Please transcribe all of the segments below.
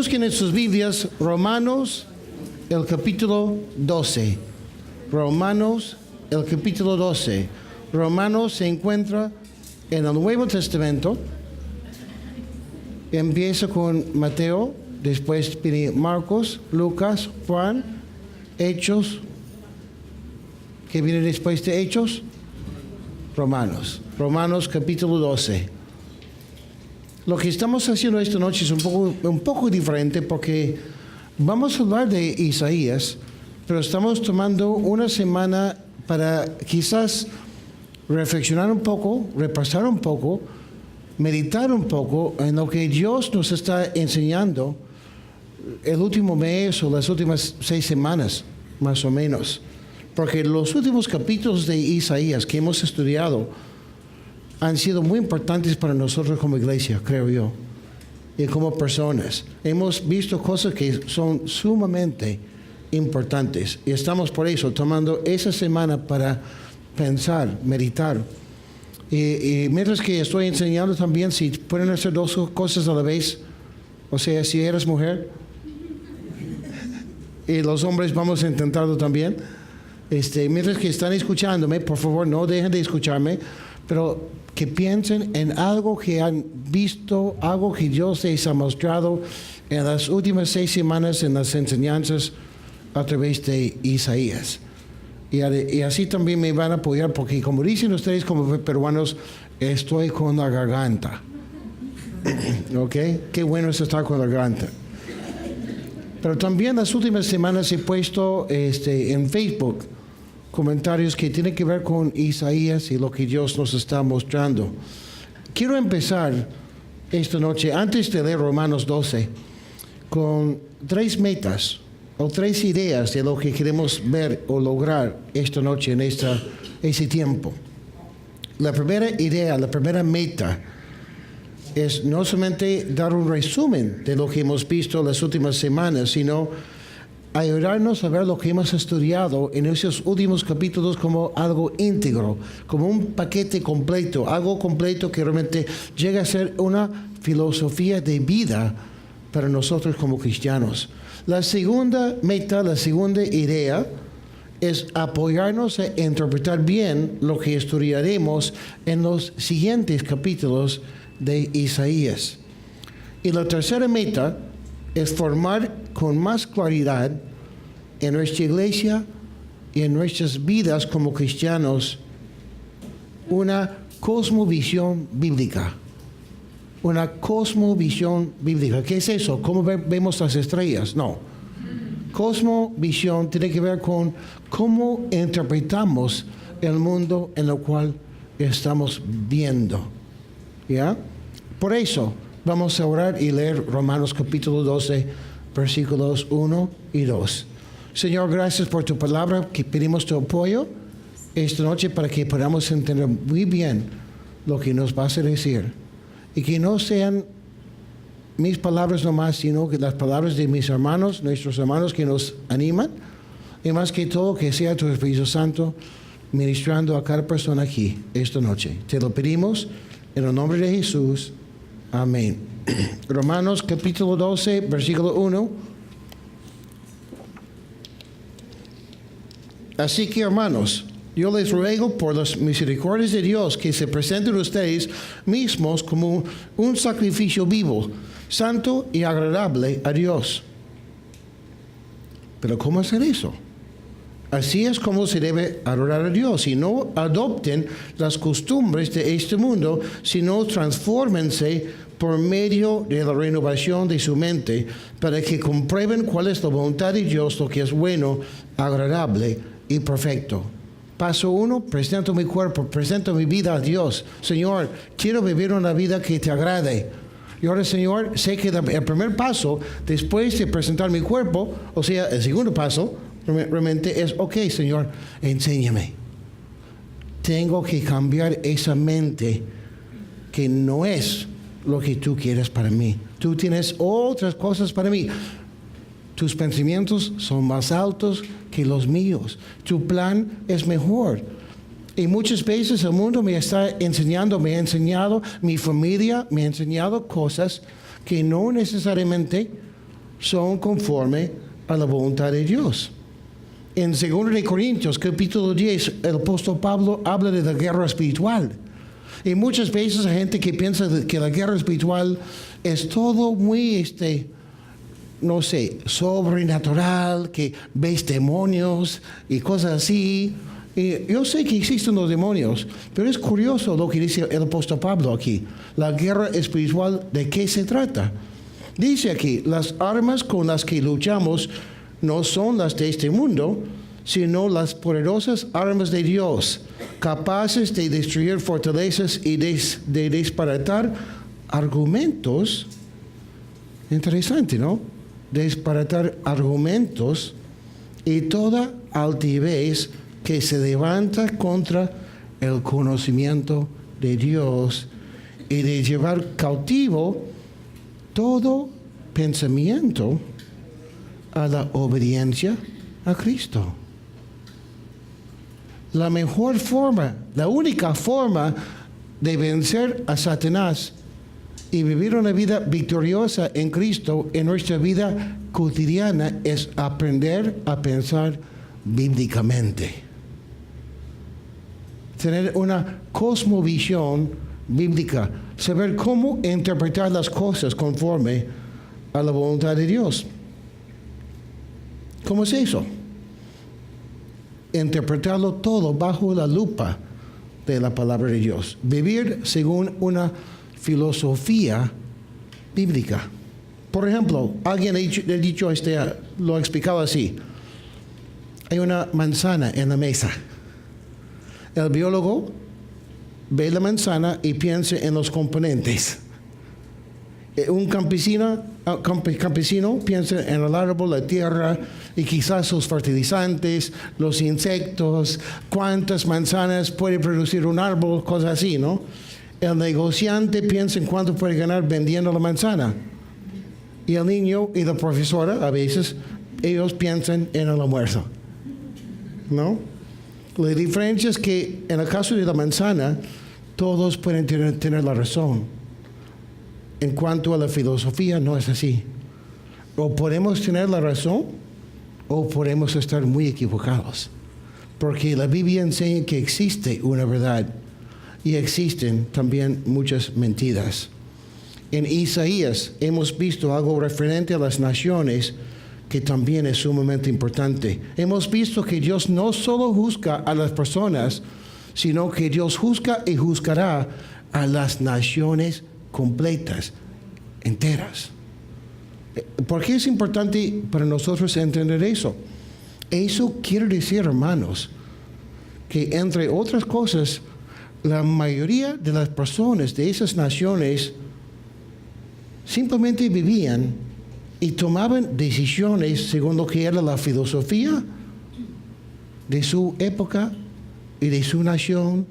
Busquen en sus Biblias Romanos, el capítulo 12. Romanos, el capítulo 12. Romanos se encuentra en el Nuevo Testamento. Empieza con Mateo, después viene Marcos, Lucas, Juan, Hechos. ¿Qué viene después de Hechos? Romanos. Romanos capítulo 12. Lo que estamos haciendo esta noche es un poco diferente porque vamos a hablar de Isaías, pero estamos tomando una semana para quizás reflexionar un poco, repasar un poco, meditar un poco en lo que Dios nos está enseñando el último mes o las últimas 6 semanas, más o menos. Porque los últimos capítulos de Isaías que hemos estudiado han sido muy importantes para nosotros como iglesia, creo yo, y como personas. Hemos visto cosas que son sumamente importantes y estamos por eso tomando esa semana para pensar, meditar. Y mientras que estoy enseñando también, si pueden hacer 2 cosas a la vez, o sea, si eres mujer, y los hombres vamos a intentarlo también. Mientras que están escuchándome, por favor, no dejen de escucharme, pero que piensen en algo que han visto, algo que Dios les ha mostrado en las últimas 6 semanas en las enseñanzas a través de Isaías. Y así también me van a apoyar, porque como dicen ustedes como peruanos, estoy con la garganta. ¿Ok? Qué bueno es estar con la garganta. Pero también las últimas semanas he puesto en Facebook comentarios que tienen que ver con Isaías y lo que Dios nos está mostrando. Quiero empezar esta noche, antes de leer Romanos 12, con 3 metas o 3 ideas de lo que queremos ver o lograr esta noche en ese tiempo. La primera idea, la primera meta es no solamente dar un resumen de lo que hemos visto las últimas semanas, sino ayudarnos a ver lo que hemos estudiado en esos últimos capítulos como algo íntegro, como un paquete completo, algo completo que realmente llega a ser una filosofía de vida para nosotros como cristianos. La segunda meta, la segunda idea es apoyarnos a interpretar bien lo que estudiaremos en los siguientes capítulos de Isaías. Y la tercera meta es formar con más claridad en nuestra iglesia y en nuestras vidas como cristianos una cosmovisión bíblica. Una cosmovisión bíblica. ¿Qué es eso? ¿Cómo vemos las estrellas? No. Cosmovisión tiene que ver con cómo interpretamos el mundo en el cual estamos viendo. ¿Ya? Por eso vamos a orar y leer Romanos capítulo 12, versículos 1 y 2. Señor, gracias por tu palabra, que pedimos tu apoyo esta noche para que podamos entender muy bien lo que nos vas a decir. Y que no sean mis palabras nomás, sino que las palabras de mis hermanos, nuestros hermanos que nos animan. Y más que todo, que sea tu Espíritu Santo ministrando a cada persona aquí esta noche. Te lo pedimos en el nombre de Jesús. Amén. Romanos capítulo 12, versículo 1. Así que, hermanos, yo les ruego por las misericordias de Dios que se presenten ustedes mismos como un sacrificio vivo, santo y agradable a Dios. Pero ¿cómo hacer eso? Así es como se debe adorar a Dios. Y no adopten las costumbres de este mundo, sino transfórmense por medio de la renovación de su mente, para que comprueben cuál es la voluntad de Dios, lo que es bueno, agradable y perfecto. Paso 1, presento mi cuerpo, presento mi vida a Dios. Señor, quiero vivir una vida que te agrade. Y ahora, Señor, sé que el primer paso, después de presentar mi cuerpo, o sea, el segundo paso, realmente es, ok, Señor, enséñame. Tengo que cambiar esa mente que no es lo que tú quieres para mí. Tú tienes otras cosas para mí. Tus pensamientos son más altos que los míos. Tu plan es mejor. Y muchas veces el mundo me está enseñando, me ha enseñado, mi familia me ha enseñado cosas que no necesariamente son conforme a la voluntad de Dios. En 2 de Corintios, capítulo 10, el apóstol Pablo habla de la guerra espiritual. Y muchas veces hay gente que piensa que la guerra espiritual es todo muy, no sé, sobrenatural, que ves demonios y cosas así. Y yo sé que existen los demonios, pero es curioso lo que dice el apóstol Pablo aquí. La guerra espiritual, ¿de qué se trata? Dice aquí, las armas con las que luchamos no son las de este mundo, sino las poderosas armas de Dios, capaces de destruir fortalezas y de disparatar argumentos. Interesante, ¿no? Disparatar argumentos y toda altivez que se levanta contra el conocimiento de Dios y de llevar cautivo todo pensamiento a la obediencia a Cristo. La mejor forma, la única forma de vencer a Satanás y vivir una vida victoriosa en Cristo en nuestra vida cotidiana es aprender a pensar bíblicamente. Tener una cosmovisión bíblica, saber cómo interpretar las cosas conforme a la voluntad de Dios. ¿Cómo es eso? Interpretarlo todo bajo la lupa de la palabra de Dios. Vivir según una filosofía bíblica. Por ejemplo, alguien ha dicho, lo ha explicado así. Hay una manzana en la mesa. El biólogo ve la manzana y piensa en los componentes. Un campesino piensa en el árbol, la tierra y quizás sus fertilizantes, los insectos, cuántas manzanas puede producir un árbol, cosas así, ¿no? El negociante piensa en cuánto puede ganar vendiendo la manzana. Y el niño y la profesora, a veces, ellos piensan en el almuerzo, ¿no? La diferencia es que en el caso de la manzana, todos pueden tener la razón. En cuanto a la filosofía, no es así. O podemos tener la razón, o podemos estar muy equivocados. Porque la Biblia enseña que existe una verdad y existen también muchas mentiras. En Isaías hemos visto algo referente a las naciones que también es sumamente importante. Hemos visto que Dios no solo juzga a las personas, sino que Dios juzga y juzgará a las naciones completas, enteras. ¿Por qué es importante para nosotros entender eso? Eso quiere decir, hermanos, que entre otras cosas, la mayoría de las personas de esas naciones simplemente vivían y tomaban decisiones según lo que era la filosofía de su época y de su nación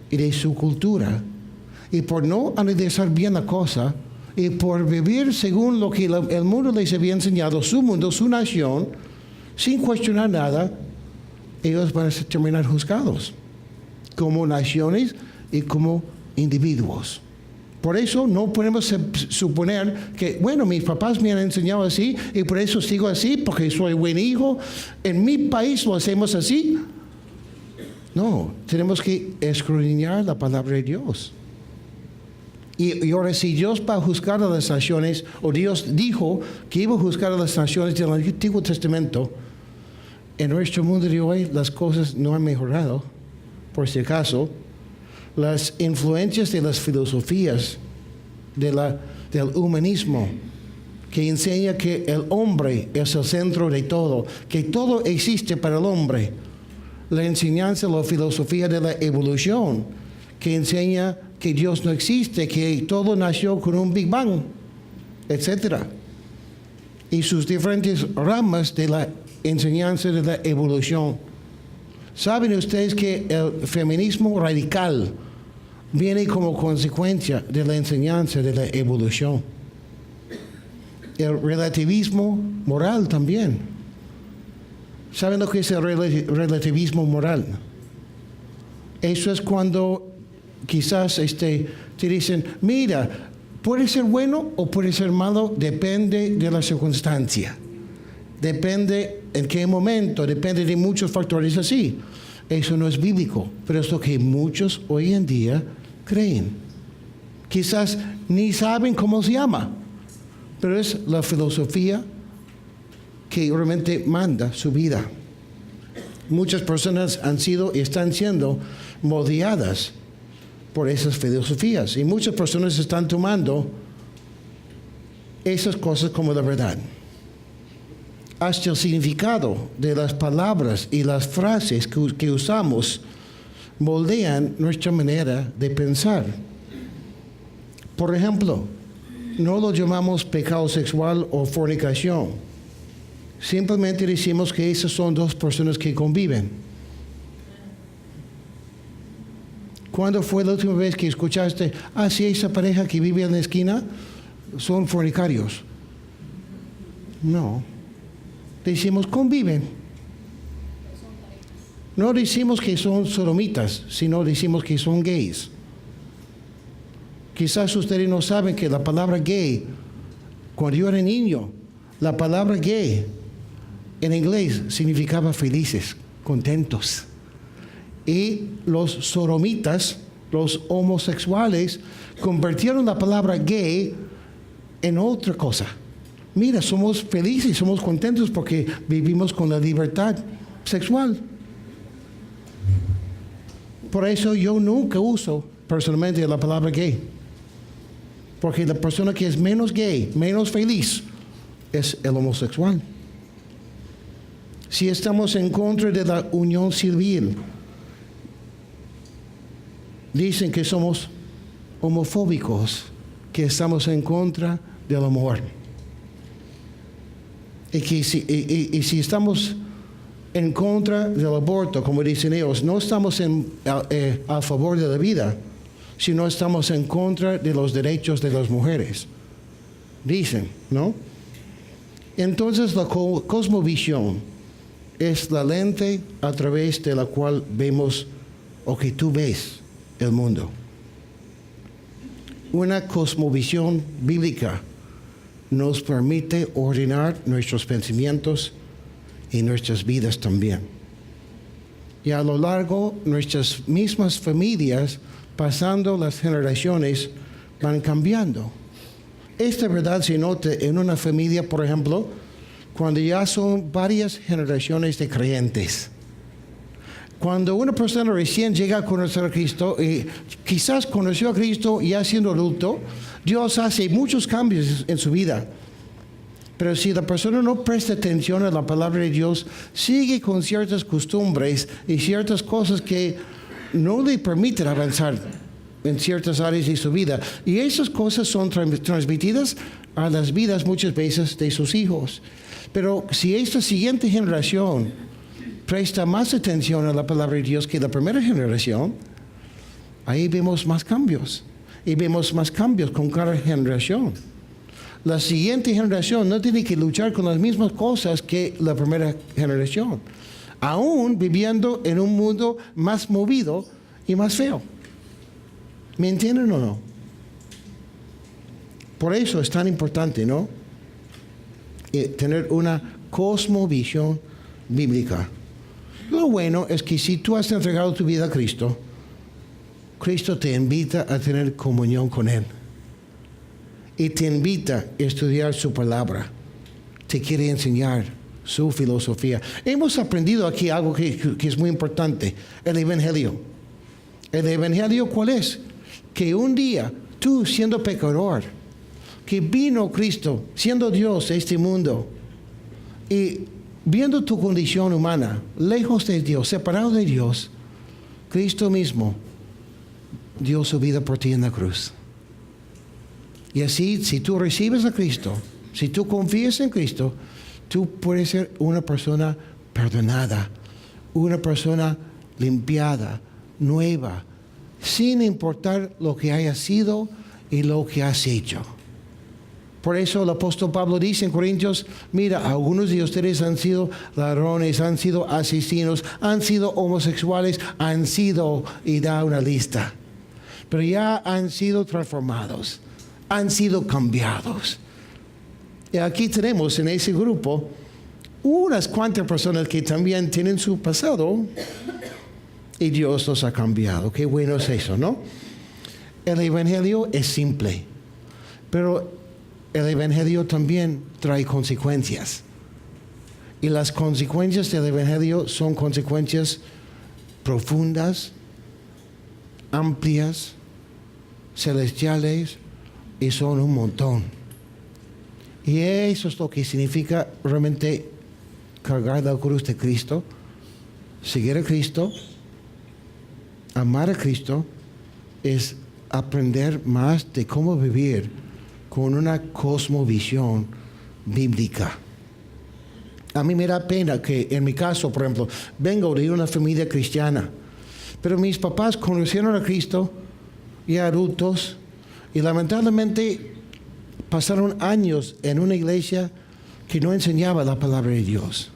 y de su cultura. Y por no analizar bien la cosa y por vivir según lo que el mundo les había enseñado, su mundo, su nación, sin cuestionar nada, ellos van a terminar juzgados como naciones y como individuos. Por eso no podemos suponer que, bueno, mis papás me han enseñado así y por eso sigo así, porque soy buen hijo. En mi país lo hacemos así. No, tenemos que escudriñar la palabra de Dios. Y ahora, si Dios va a juzgar a las naciones, o Dios dijo que iba a juzgar a las naciones del Antiguo Testamento, en nuestro mundo de hoy las cosas no han mejorado. Por si acaso, las influencias de las filosofías del humanismo, que enseña que el hombre es el centro de todo, que todo existe para el hombre. La enseñanza, la filosofía de la evolución, que enseña que Dios no existe, que todo nació con un Big Bang, etc. Y sus diferentes ramas de la enseñanza de la evolución. ¿Saben ustedes que el feminismo radical viene como consecuencia de la enseñanza de la evolución? El relativismo moral también. ¿Saben lo que es el relativismo moral? Eso es cuando quizás te dicen, mira, Puede ser bueno o puede ser malo, depende de la circunstancia. Depende en qué momento, depende de muchos factores así. Eso no es bíblico, pero es lo que muchos hoy en día creen. Quizás ni saben cómo se llama, pero es la filosofía que realmente manda su vida. Muchas personas han sido y están siendo moldeadas por esas filosofías y muchas personas están tomando esas cosas como la verdad. Hasta el significado de las palabras y las frases que usamos moldean nuestra manera de pensar. Por ejemplo, no lo llamamos pecado sexual o fornicación. Simplemente decimos que esas son dos personas que conviven. ¿Cuándo fue la última vez que escuchaste, sí, esa pareja que vive en la esquina son fornicarios? No. Decimos conviven. No decimos que son sodomitas, sino decimos que son gays. Quizás ustedes no saben que la palabra gay, cuando yo era niño, la palabra gay en inglés significaba felices, contentos. Y los sodomitas, los homosexuales, convirtieron la palabra gay en otra cosa. Mira, somos felices, somos contentos porque vivimos con la libertad sexual. Por eso yo nunca uso personalmente la palabra gay. Porque la persona que es menos gay, menos feliz, es el homosexual. Si estamos en contra de la unión civil, dicen que somos homofóbicos, que estamos en contra del amor. Y si estamos en contra del aborto, como dicen ellos, no estamos a favor de la vida, sino estamos en contra de los derechos de las mujeres. Dicen, ¿no? Entonces la cosmovisión es la lente a través de la cual vemos o que tú ves el mundo. Una cosmovisión bíblica nos permite ordenar nuestros pensamientos y nuestras vidas también. Y a lo largo, nuestras mismas familias, pasando las generaciones, van cambiando. Esta verdad se nota en una familia, por ejemplo, cuando ya son varias generaciones de creyentes. Cuando una persona recién llega a conocer a Cristo, quizás conoció a Cristo ya siendo adulto, Dios hace muchos cambios en su vida. Pero si la persona no presta atención a la palabra de Dios, sigue con ciertas costumbres y ciertas cosas que no le permiten avanzar en ciertas áreas de su vida. Y esas cosas son transmitidas a las vidas muchas veces de sus hijos. Pero si esta siguiente generación presta más atención a la palabra de Dios que la primera generación, ahí vemos más cambios. Y vemos más cambios con cada generación. La siguiente generación no tiene que luchar con las mismas cosas que la primera generación, aún viviendo en un mundo más movido y más feo. ¿Me entienden o no? Por eso es tan importante, ¿no? Tener una cosmovisión bíblica. Lo bueno es que si tú has entregado tu vida a Cristo, Cristo te invita a tener comunión con Él. Y te invita a estudiar su palabra. Te quiere enseñar su filosofía. Hemos aprendido aquí algo que es muy importante. El Evangelio. ¿El Evangelio cuál es? Que un día, tú siendo pecador, que vino Cristo, siendo Dios de este mundo, y viendo tu condición humana, lejos de Dios, separado de Dios, Cristo mismo dio su vida por ti en la cruz. Y así, si tú recibes a Cristo, si tú confías en Cristo, tú puedes ser una persona perdonada, una persona limpiada, nueva, sin importar lo que hayas sido y lo que has hecho. Por eso el apóstol Pablo dice en Corintios, mira, algunos de ustedes han sido ladrones, han sido asesinos, han sido homosexuales, han sido, y da una lista. Pero ya han sido transformados. han sido cambiados. Y aquí tenemos en ese grupo unas cuantas personas que también tienen su pasado y Dios los ha cambiado. Qué bueno es eso, ¿no? El Evangelio es simple, pero el Evangelio también trae consecuencias. Y las consecuencias del Evangelio son consecuencias profundas, amplias, celestiales, y son un montón. Y eso es lo que significa realmente cargar la cruz de Cristo, seguir a Cristo, amar a Cristo, es aprender más de cómo vivir con una cosmovisión bíblica. A mí me da pena que en mi caso, por ejemplo, vengo de una familia cristiana, pero mis papás conocieron a Cristo ya adultos y lamentablemente pasaron años en una iglesia que no enseñaba la palabra de Dios.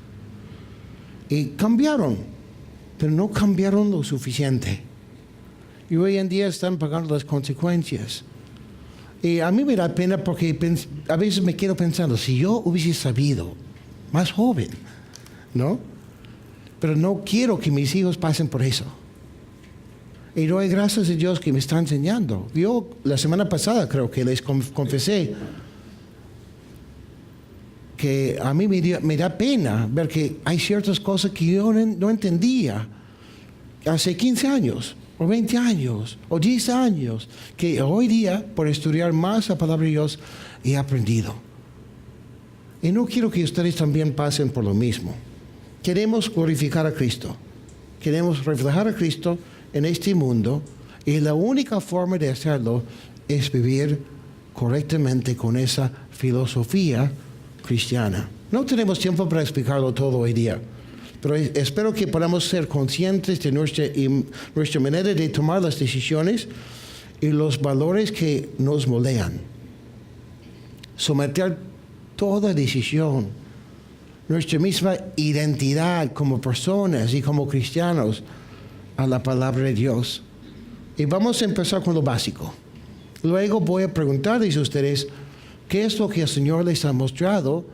Y cambiaron, pero no cambiaron lo suficiente. Y hoy en día están pagando las consecuencias. Y a mí me da pena porque a veces me quedo pensando, si yo hubiese sabido más joven, ¿no? Pero no quiero que mis hijos pasen por eso. Y doy gracias a Dios que me está enseñando. Yo la semana pasada creo que les confesé que a mí me da pena ver que hay ciertas cosas que yo no entendía hace 15 años, o 20 años, o 10 años, que hoy día, por estudiar más la palabra de Dios, he aprendido. Y no quiero que ustedes también pasen por lo mismo. Queremos glorificar a Cristo. Queremos reflejar a Cristo en este mundo, y la única forma de hacerlo es vivir correctamente con esa filosofía cristiana. No tenemos tiempo para explicarlo todo hoy día, pero espero que podamos ser conscientes de nuestra manera de tomar las decisiones y los valores que nos moldean. Someter toda decisión, nuestra misma identidad como personas y como cristianos, a la palabra de Dios. Y vamos a empezar con lo básico. Luego voy a preguntarles a ustedes qué es lo que el Señor les ha mostrado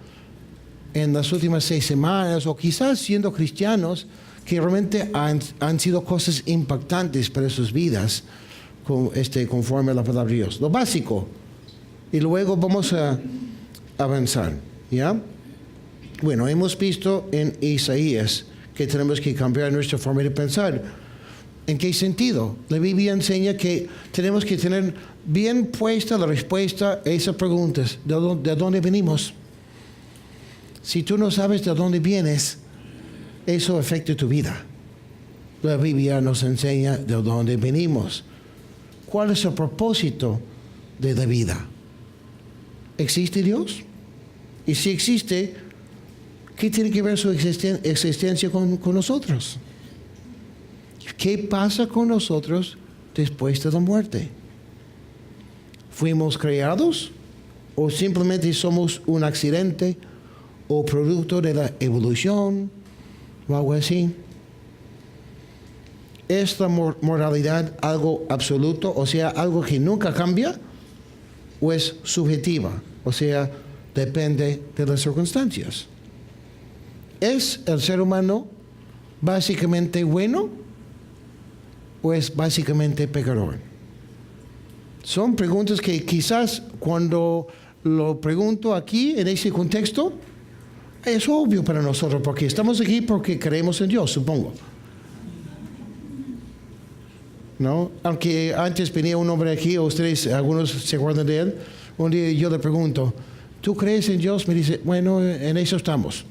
en las últimas 6 semanas, o quizás siendo cristianos, que realmente han sido cosas impactantes para sus vidas conforme a la palabra de Dios. Lo básico. Y luego vamos a avanzar. ¿Ya? Bueno, hemos visto en Isaías que tenemos que cambiar nuestra forma de pensar. ¿En qué sentido? La Biblia enseña que tenemos que tener bien puesta la respuesta a esas preguntas. ¿De dónde venimos? Si tú no sabes de dónde vienes, eso afecta tu vida. La Biblia nos enseña de dónde venimos. ¿Cuál es el propósito de la vida? ¿Existe Dios? Y si existe, ¿qué tiene que ver su existencia con nosotros? ¿Qué pasa con nosotros después de la muerte? ¿Fuimos creados o simplemente somos un accidente o producto de la evolución o algo así? ¿Es la moralidad algo absoluto, o sea, algo que nunca cambia, o es subjetiva, o sea, depende de las circunstancias? ¿Es el ser humano básicamente bueno o es básicamente pecador? Son preguntas que quizás cuando lo pregunto aquí en ese contexto es obvio para nosotros, porque estamos aquí porque creemos en Dios, supongo, ¿no? Aunque antes venía un hombre aquí, o ustedes, algunos se acuerdan de él, un día yo le pregunto, ¿tú crees en Dios? Me dice, bueno, en eso estamos.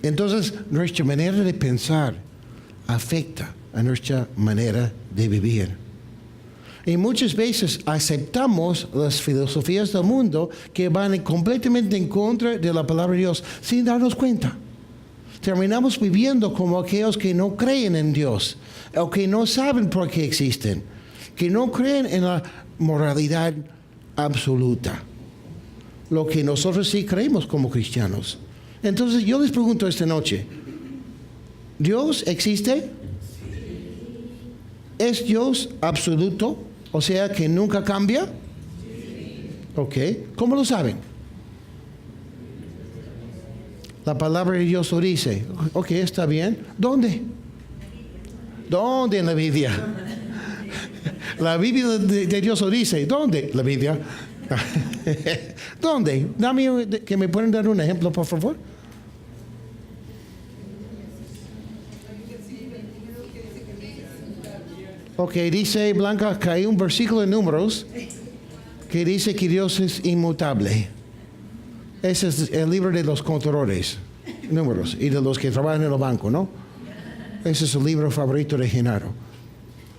Entonces, nuestra manera de pensar afecta a nuestra manera de vivir. Y muchas veces aceptamos las filosofías del mundo que van completamente en contra de la palabra de Dios sin darnos cuenta. Terminamos viviendo como aquellos que no creen en Dios, o que no saben por qué existen, que no creen en la moralidad absoluta, lo que nosotros sí creemos como cristianos. Entonces yo les pregunto esta noche, ¿Dios existe? ¿Es Dios absoluto? O sea, que nunca cambia. Ok. ¿Cómo lo saben? La palabra de Dios lo dice. Ok, está bien. ¿Dónde? ¿Dónde en la Biblia? La Biblia de Dios lo dice. ¿Dónde? La Biblia. ¿Dónde? Dame, que me pueden dar un ejemplo, por favor. Ok, dice Blanca que hay un versículo en Números que dice que Dios es inmutable. Ese es el libro de los contadores, Números, y de los que trabajan en el banco, ¿no? Ese es el libro favorito de Genaro.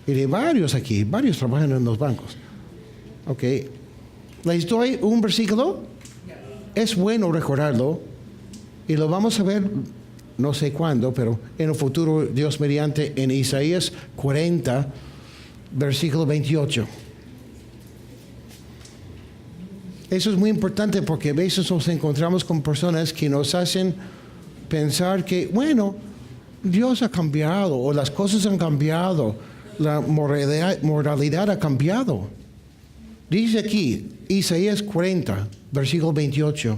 Y de varios aquí, varios trabajan en los bancos. Ok, les doy un versículo. Es bueno recordarlo y lo vamos a ver, no sé cuándo, pero en el futuro, Dios mediante, en Isaías 40, versículo 28. Eso es muy importante porque a veces nos encontramos con personas que nos hacen pensar que, bueno, Dios ha cambiado o las cosas han cambiado, la moralidad ha cambiado. Dice aquí, Isaías 40, versículo 28,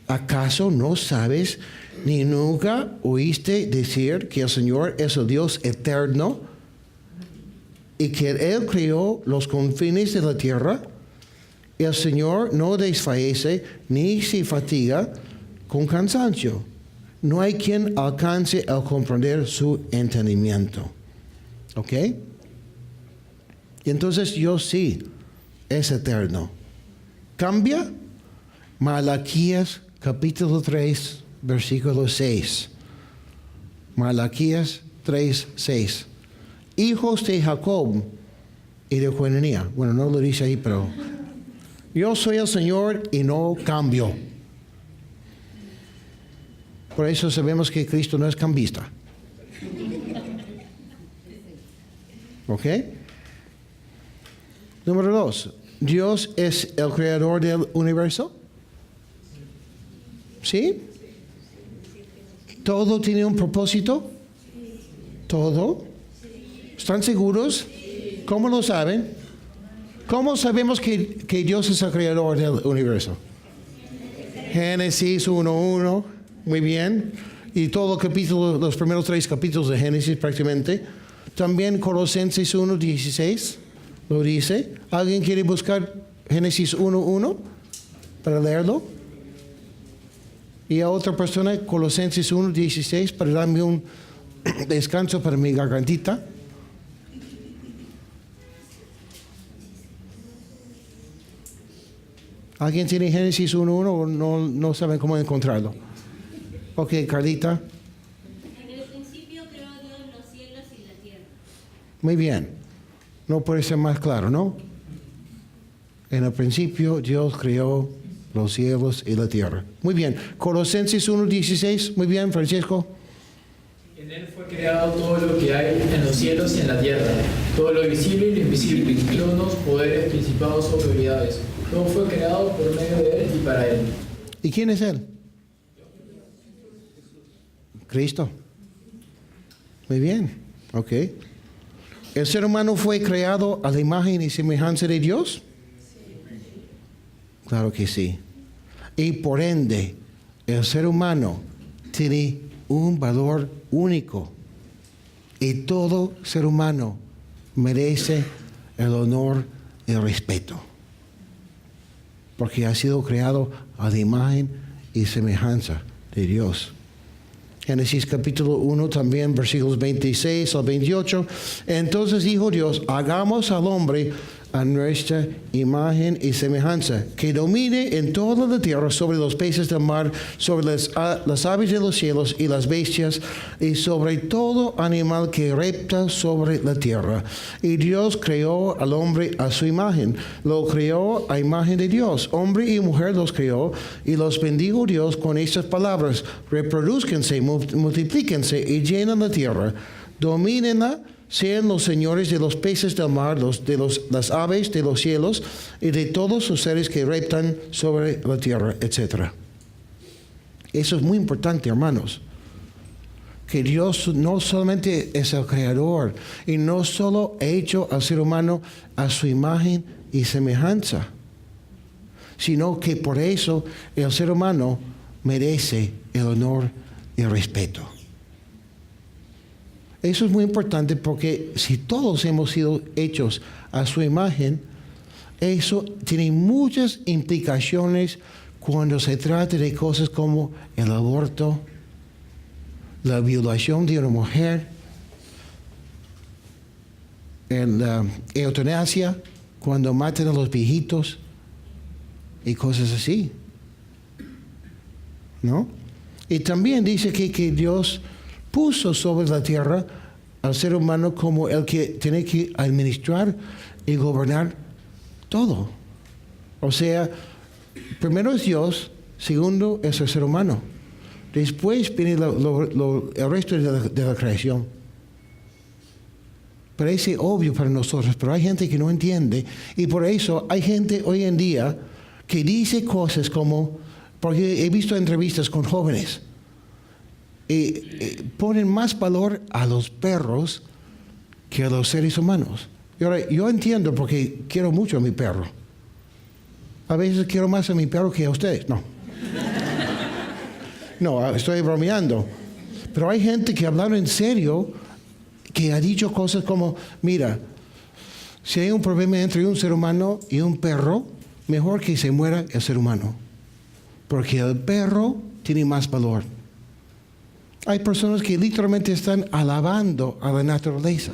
¿acaso no sabes ni nunca oíste decir que el Señor es el Dios eterno y que Él creó los confines de la tierra? El Señor no desfallece ni se fatiga con cansancio. No hay quien alcance a comprender su entendimiento. ¿Ok? Y entonces Dios sí es eterno. ¿Cambia? Malaquías capítulo 3, versículo 6. Malaquías 3, 6. Hijos de Jacob y de Juanía. Bueno, no lo dice ahí, pero yo soy el Señor y no cambio. Por eso sabemos que Cristo no es cambista. ¿Ok? Número 2. ¿Dios es el creador del universo? ¿Sí? ¿Todo tiene un propósito? ¿Todo? ¿Están seguros? ¿Cómo lo saben? ¿Cómo sabemos que Dios es el creador del universo? Génesis 1:1, muy bien. Y todo el capítulo, los primeros 3 capítulos de Génesis prácticamente. También Colosenses 1:16 lo dice. ¿Alguien quiere buscar Génesis 1:1 para leerlo? Y a otra persona, Colosenses 1:16, para darme un descanso para mi gargantita. ¿Alguien tiene Génesis 1:1 o no saben cómo encontrarlo? Ok, Carlita. En el principio creó Dios los cielos y la tierra. Muy bien. No puede ser más claro, ¿no? En el principio Dios creó los cielos y la tierra. Muy bien. Colosenses 1:16. Muy bien, Francisco. En él fue creado todo lo que hay en los cielos y en la tierra, todo lo visible y lo invisible, tronos, poderes, principados, autoridades. Todo fue creado por medio de él y para él. ¿Y quién es Él? Cristo. Muy bien. Ok. ¿El ser humano fue creado a la imagen y semejanza de Dios? Claro que sí. Y por ende, el ser humano tiene un valor único. Y todo ser humano merece el honor y el respeto. Porque ha sido creado a la imagen y semejanza de Dios. Génesis capítulo 1 también, versículos 26 al 28. Entonces dijo Dios, hagamos al hombre a nuestra imagen y semejanza, que domine en toda la tierra sobre los peces del mar, sobre las aves de los cielos y las bestias, y sobre todo animal que repta sobre la tierra. Y Dios creó al hombre a su imagen, lo creó a imagen de Dios, hombre y mujer los creó, y los bendijo Dios con estas palabras: reproduzcanse, multiplíquense y llenen la tierra, domínenla, sean los señores de los peces del mar, las aves de los cielos y de todos los seres que reptan sobre la tierra, etc. Eso es muy importante, hermanos. que Dios no solamente es el creador y no solo ha hecho al ser humano a su imagen y semejanza, sino que por eso el ser humano merece el honor y el respeto. Eso es muy importante porque si todos hemos sido hechos a su imagen, eso tiene muchas implicaciones cuando se trata de cosas como el aborto, la violación de una mujer, la eutanasia, cuando matan a los viejitos y cosas así, ¿no? Y también dice que Dios puso sobre la tierra al ser humano como el que tiene que administrar y gobernar todo. O sea, primero es Dios, segundo es el ser humano. Después viene el resto de la creación. Parece obvio para nosotros, pero hay gente que no entiende. Y por eso hay gente hoy en día que dice cosas como, porque he visto entrevistas con jóvenes, ponen más valor a los perros que a los seres humanos. Y ahora, yo entiendo porque quiero mucho a mi perro. A veces quiero más a mi perro que a ustedes. No, estoy bromeando. Pero hay gente que habla en serio, que ha dicho cosas como, mira, si hay un problema entre un ser humano y un perro, mejor que se muera el ser humano. Porque el perro tiene más valor. Hay personas que literalmente están alabando a la naturaleza.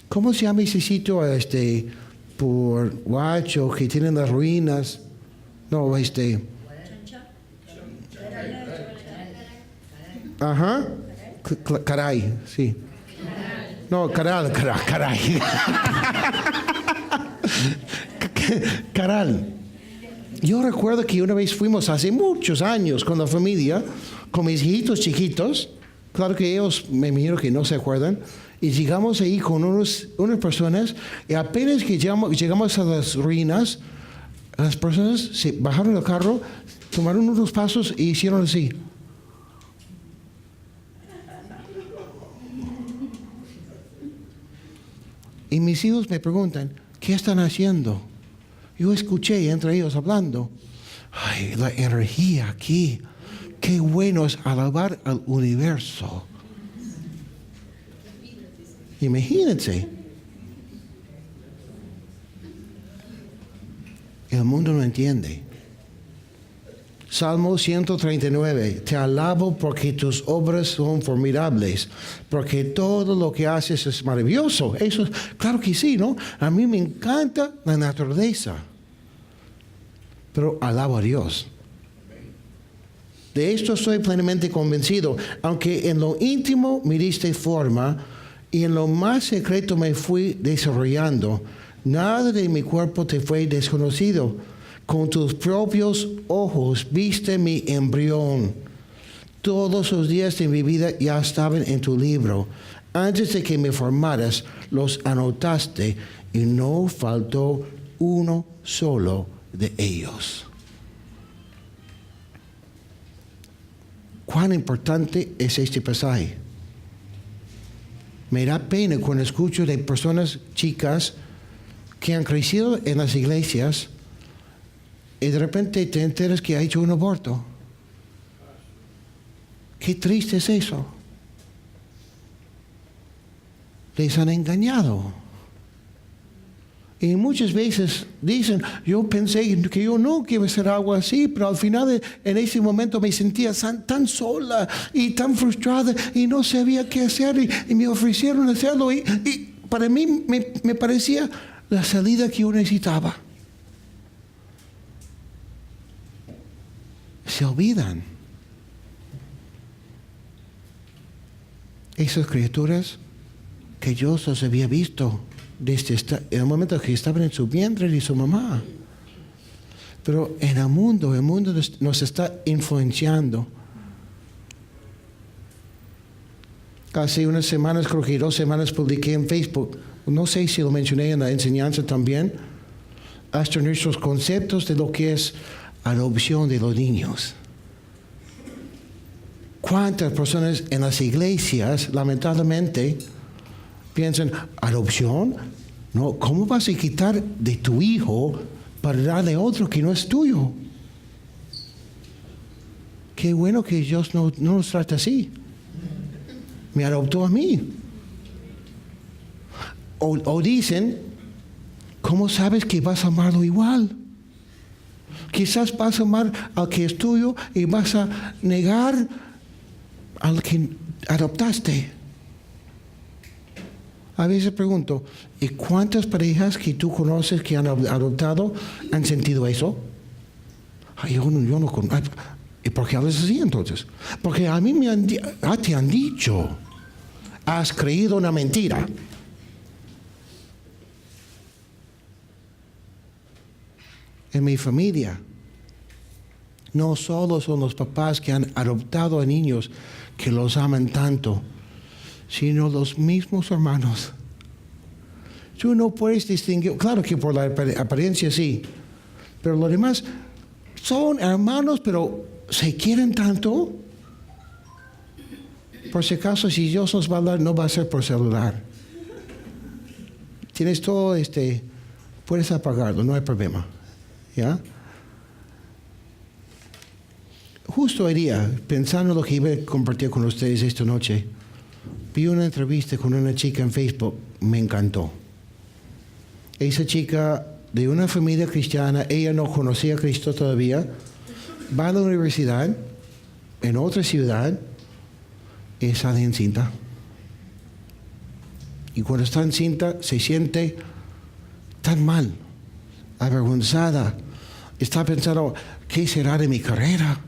¿Cómo se llama ese sitio por Huacho que tienen las ruinas? No, Ajá. Caray, sí. No, caray. Caral. Yo recuerdo que una vez fuimos hace muchos años con la familia, con mis hijitos chiquitos. Claro que ellos me imagino que no se acuerdan. Y llegamos ahí con unas personas y apenas que llegamos a las ruinas, las personas se bajaron del carro, tomaron unos pasos y hicieron así. Y mis hijos me preguntan, ¿qué están haciendo? Yo escuché entre ellos hablando. Ay, la energía aquí. Qué bueno es alabar al universo. Imagínense. El mundo no entiende. Salmo 139. Te alabo porque tus obras son formidables, porque todo lo que haces es maravilloso. Eso, claro que sí, ¿no? A mí me encanta la naturaleza. Pero alabo a Dios. De esto estoy plenamente convencido. Aunque en lo íntimo me diste forma y en lo más secreto me fui desarrollando, nada de mi cuerpo te fue desconocido. Con tus propios ojos viste mi embrión. Todos los días de mi vida ya estaban en tu libro. Antes de que me formaras, los anotaste y no faltó uno solo de ellos. ¿Cuán importante es este pasaje? Me da pena cuando escucho de personas chicas que han crecido en las iglesias y de repente te enteras que ha hecho un aborto. Qué triste es eso. Les han engañado. Y muchas veces dicen, yo pensé que yo no quiero hacer algo así, pero al final en ese momento me sentía tan sola y tan frustrada y no sabía qué hacer y me ofrecieron hacerlo y para mí me parecía la salida que yo necesitaba. Se olvidan. Esas criaturas que Dios los había visto desde el momento que estaban en su vientre de su mamá. Pero en el mundo nos está influenciando. Hace unas semanas, creo que 2 semanas, publiqué en Facebook, no sé si lo mencioné en la enseñanza también, hasta nuestros conceptos de lo que es adopción de los niños. ¿Cuántas personas en las iglesias, lamentablemente, piensan, adopción? No, ¿cómo vas a quitar de tu hijo para darle a otro que no es tuyo? Qué bueno que Dios no nos trata así. Me adoptó a mí. O dicen, ¿cómo sabes que vas a amarlo igual? Quizás vas a amar al que es tuyo y vas a negar al que adoptaste. A veces pregunto, ¿y cuántas parejas que tú conoces que han adoptado han sentido eso? Ay, yo no conozco. ¿Y por qué hablas así entonces? Porque a mí te han dicho, has creído una mentira. En mi familia, no solo son los papás que han adoptado a niños que los aman tanto, sino los mismos hermanos. Tú no puedes distinguir, claro que por la apariencia sí, pero los demás son hermanos, pero se quieren tanto. Por si acaso, si Dios nos va a hablar, no va a ser por celular. Tienes todo, puedes apagarlo, no hay problema. ¿Ya? Justo hoy día, pensando lo que iba a compartir con ustedes esta noche, vi una entrevista con una chica en Facebook, me encantó. Esa chica de una familia cristiana, ella no conocía a Cristo todavía, va a la universidad en otra ciudad y sale encinta. Y cuando está encinta se siente tan mal, avergonzada. Está pensando, ¿qué será de mi carrera?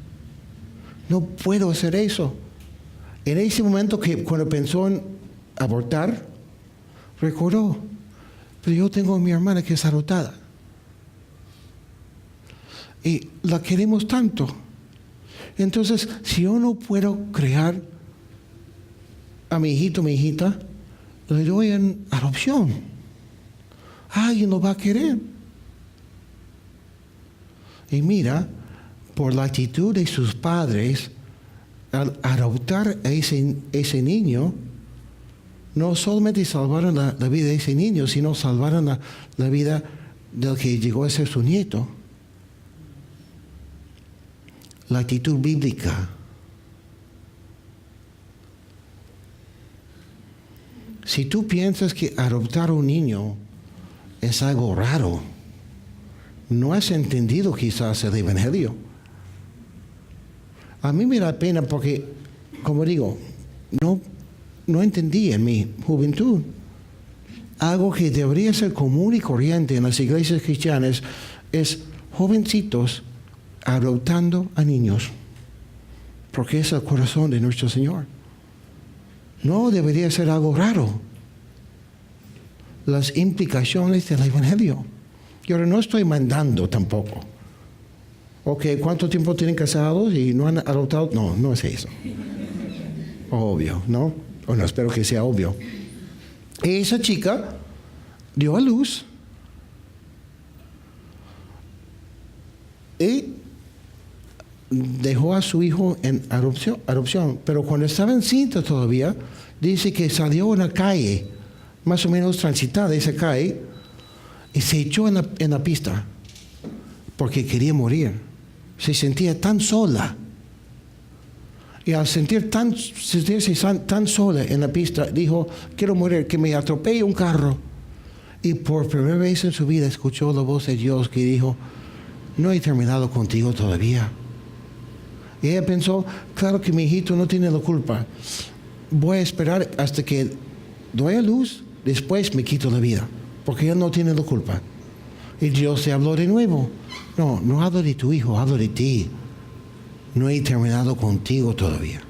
No puedo hacer eso. En ese momento cuando pensó en abortar, recordó, pero yo tengo a mi hermana que es adoptada. Y la queremos tanto. Entonces, si yo no puedo crear a mi hijito, mi hijita, le doy en adopción. Alguien lo va a querer. Y mira, por la actitud de sus padres, al adoptar a ese niño, no solamente salvaron la vida de ese niño, sino salvaron la vida del que llegó a ser su nieto. La actitud bíblica. Si tú piensas que adoptar a un niño es algo raro, no has entendido quizás el Evangelio. A mí me da pena porque, como digo, no entendí en mi juventud. Algo que debería ser común y corriente en las iglesias cristianas es jovencitos adoptando a niños, porque es el corazón de nuestro Señor. No debería ser algo raro. Las implicaciones del Evangelio. Y ahora no estoy mandando tampoco. Ok, ¿cuánto tiempo tienen casados y no han adoptado? No, no es eso. Obvio, ¿no? Bueno, espero que sea obvio. Esa chica dio a luz y dejó a su hijo en adopción. Pero cuando estaba encinta todavía, dice que salió a una calle, más o menos transitada esa calle, y se echó en la pista porque quería morir. Se sentía tan sola. Y al sentirse tan sola en la pista, dijo, quiero morir, que me atropelle un carro. Y por primera vez en su vida escuchó la voz de Dios que dijo, no he terminado contigo todavía. Y ella pensó, claro que mi hijito no tiene la culpa. Voy a esperar hasta que doy a luz, después me quito la vida, porque él no tiene la culpa. Y Dios se habló de nuevo. No hablo de tu hijo, hablo de ti. No he terminado contigo todavía.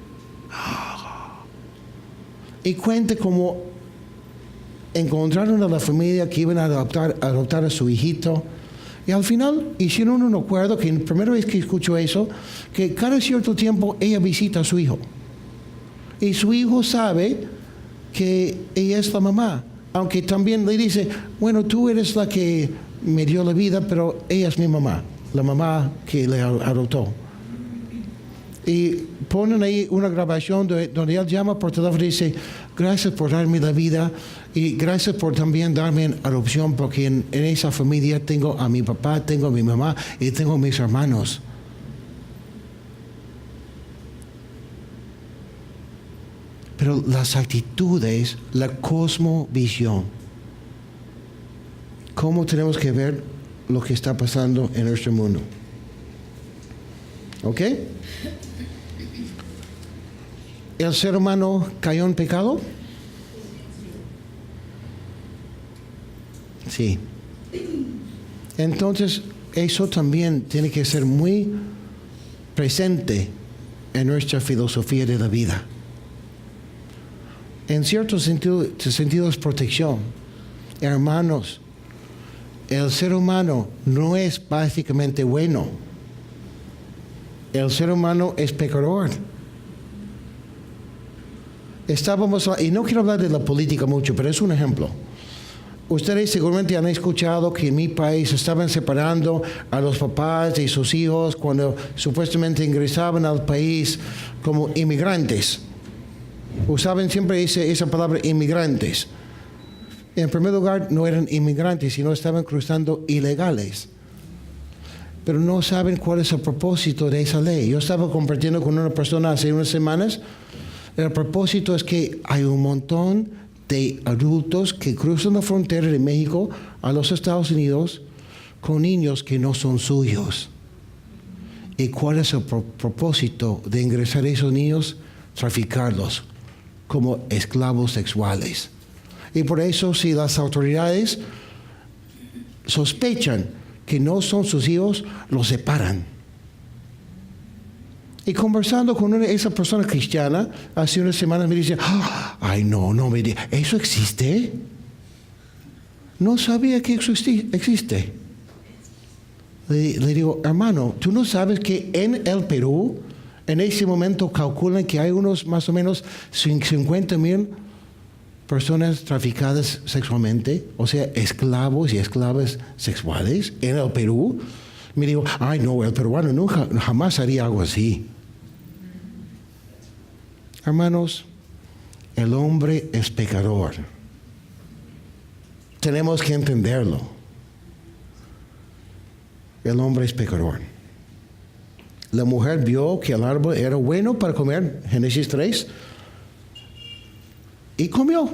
Y cuenta cómo encontraron a la familia que iban a adoptar a su hijito. Y al final hicieron un acuerdo, que la primera vez que escucho eso, que cada cierto tiempo ella visita a su hijo. Y su hijo sabe que ella es la mamá. Aunque también le dice, bueno, tú eres la que me dio la vida, pero ella es mi mamá, la mamá que le adoptó. Y ponen ahí una grabación donde él llama por teléfono y dice, gracias por darme la vida y gracias por también darme en adopción, porque en esa familia tengo a mi papá, tengo a mi mamá y tengo a mis hermanos. Pero las actitudes, la cosmovisión, cómo tenemos que ver lo que está pasando en nuestro mundo. ¿Ok? ¿El ser humano cayó en pecado? Sí. Entonces, eso también tiene que ser muy presente en nuestra filosofía de la vida. En cierto sentido es protección. Hermanos, el ser humano no es básicamente bueno. El ser humano es pecador. Y no quiero hablar de la política mucho, pero es un ejemplo. Ustedes seguramente han escuchado que en mi país estaban separando a los papás y sus hijos cuando supuestamente ingresaban al país como inmigrantes. Usaban siempre esa palabra inmigrantes. En primer lugar, no eran inmigrantes, sino estaban cruzando ilegales. Pero no saben cuál es el propósito de esa ley. Yo estaba compartiendo con una persona hace unas semanas. El propósito es que hay un montón de adultos que cruzan la frontera de México a los Estados Unidos con niños que no son suyos. ¿Y cuál es el propósito de ingresar a esos niños? Traficarlos como esclavos sexuales. Y por eso, si las autoridades sospechan que no son sus hijos, los separan. Y conversando con esa persona cristiana, hace unas semanas me dice, ay no me diga, ¿eso existe? No sabía que eso existe. Le digo, hermano, ¿tú no sabes que en el Perú, en ese momento calculan que hay unos más o menos 50,000 personas traficadas sexualmente, o sea, esclavos y esclavas sexuales en el Perú? Me digo, ay no, el peruano nunca, jamás haría algo así. Hermanos, el hombre es pecador. Tenemos que entenderlo. El hombre es pecador. La mujer vio que el árbol era bueno para comer, Génesis 3, y comió.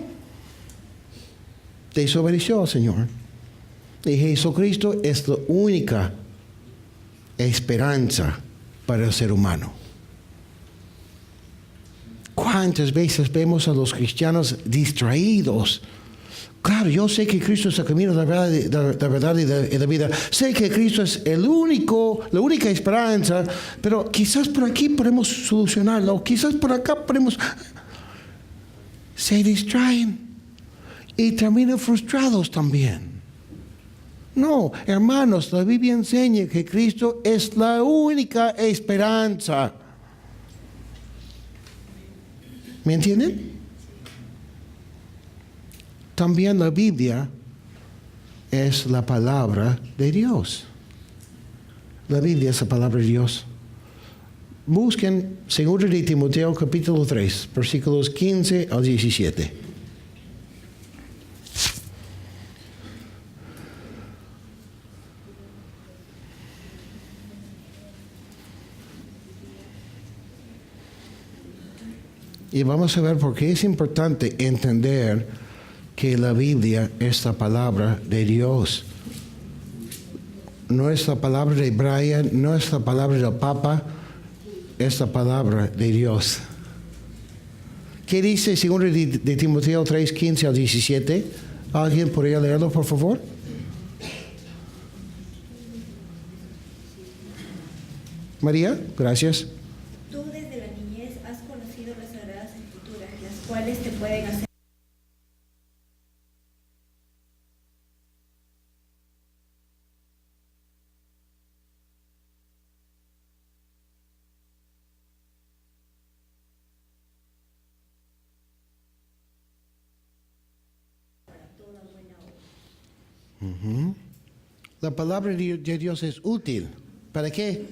Desobedeció al Señor. Y Jesucristo es la única esperanza para el ser humano. ¿Cuántas veces vemos a los cristianos distraídos? Claro, yo sé que Cristo es el camino, la verdad y la vida. Sé que Cristo es la única esperanza, pero quizás por aquí podemos solucionarlo, quizás por acá podemos... Se distraen y terminan frustrados también. No, hermanos, la Biblia enseña que Cristo es la única esperanza. ¿Me entienden? También la Biblia es la palabra de Dios. La Biblia es la palabra de Dios. Busquen 2 de Timoteo capítulo 3, versículos 15 al 17. Y vamos a ver por qué es importante entender que la Biblia es la palabra de Dios. No es la palabra de Brian, no es la palabra del Papa, es la palabra de Dios. ¿Qué dice 2 de Timoteo 3, 15 al 17? ¿Alguien podría leerlo, por favor? María, gracias. Tú desde la niñez has conocido las sagradas escrituras, las cuales te pueden hacer La palabra de Dios es útil. ¿Para qué?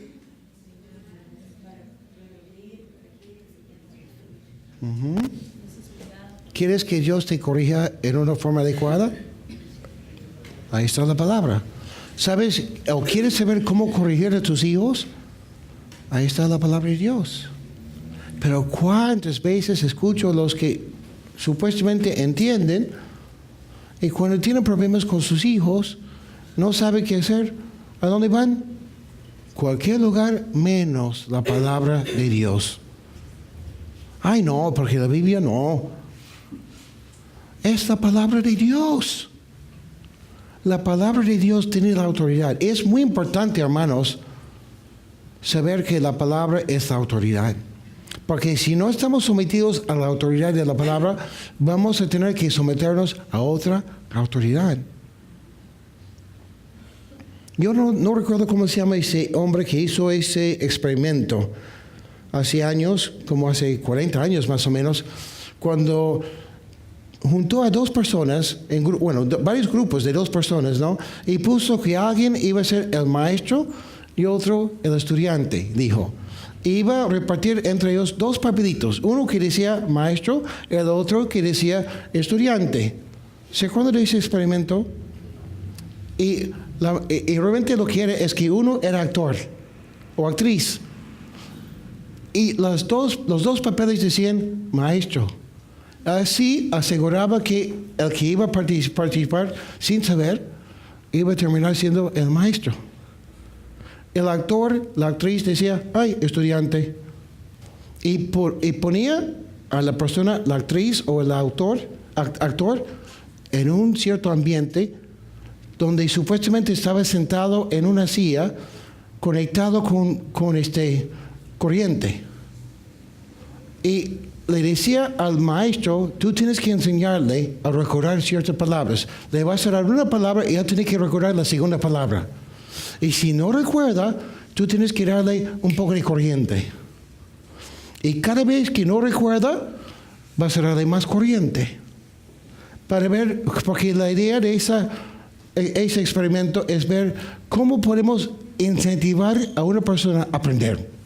¿Quieres que Dios te corrija en una forma adecuada? Ahí está la palabra. ¿Sabes? ¿O quieres saber cómo corregir a tus hijos? Ahí está la palabra de Dios. Pero ¿cuántas veces escucho a los que supuestamente entienden y cuando tienen problemas con sus hijos no saben qué hacer? ¿A dónde van? Cualquier lugar menos la palabra de Dios. Ay, no, porque la Biblia no. Es la palabra de Dios. La palabra de Dios tiene la autoridad. Es muy importante, hermanos, saber que la palabra es la autoridad. Porque si no estamos sometidos a la autoridad de la palabra, vamos a tener que someternos a otra autoridad. Yo no recuerdo cómo se llama ese hombre que hizo ese experimento hace años, como hace 40 años más o menos, cuando juntó a dos personas, varios grupos de dos personas, ¿no? Y puso que alguien iba a ser el maestro y otro el estudiante, dijo. Iba a repartir entre ellos dos papelitos, uno que decía maestro, el otro que decía estudiante. ¿Se acuerdan de ese experimento? Y realmente lo que era es que uno era actor o actriz. Y los dos papeles decían maestro. Así aseguraba que el que iba a participar sin saber iba a terminar siendo el maestro. El actor, la actriz decía, ay, estudiante. Y ponía a la persona, la actriz o el actor, en un cierto ambiente donde supuestamente estaba sentado en una silla conectado con corriente. Y le decía al maestro, tú tienes que enseñarle a recordar ciertas palabras. Le vas a dar una palabra y él tiene que recordar la segunda palabra. Y si no recuerda, tú tienes que darle un poco de corriente. Y cada vez que no recuerda, vas a darle más corriente. Para ver, porque la idea de ese experimento es ver cómo podemos incentivar a una persona a aprender.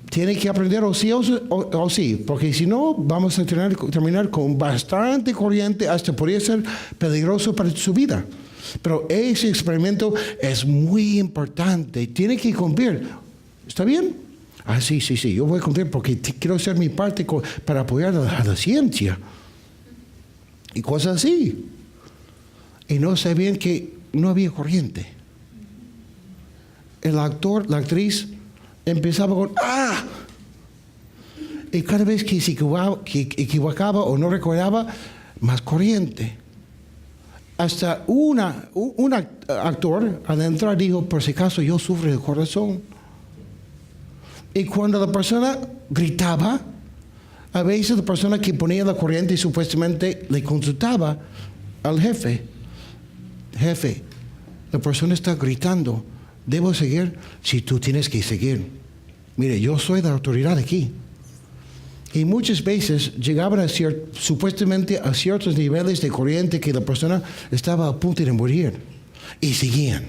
Tiene que aprender o sí, porque si no, vamos a terminar con bastante corriente, hasta podría ser peligroso para su vida. Pero ese experimento es muy importante, tiene que cumplir. ¿Está bien? Ah, sí, yo voy a cumplir porque quiero hacer mi parte para apoyar a la ciencia. Y cosas así. Y no sabían que no había corriente. El actor, la actriz, empezaba con ¡ah! Y cada vez que se equivocaba o no recordaba, más corriente. Hasta un actor al entrar dijo, por si acaso yo sufro del corazón. Y cuando la persona gritaba, a veces la persona que ponía la corriente supuestamente le consultaba al jefe. Jefe, la persona está gritando. ¿Debo seguir? Si tú tienes que seguir. Mire, yo soy la autoridad aquí. Y muchas veces llegaban supuestamente a ciertos niveles de corriente que la persona estaba a punto de morir. Y seguían.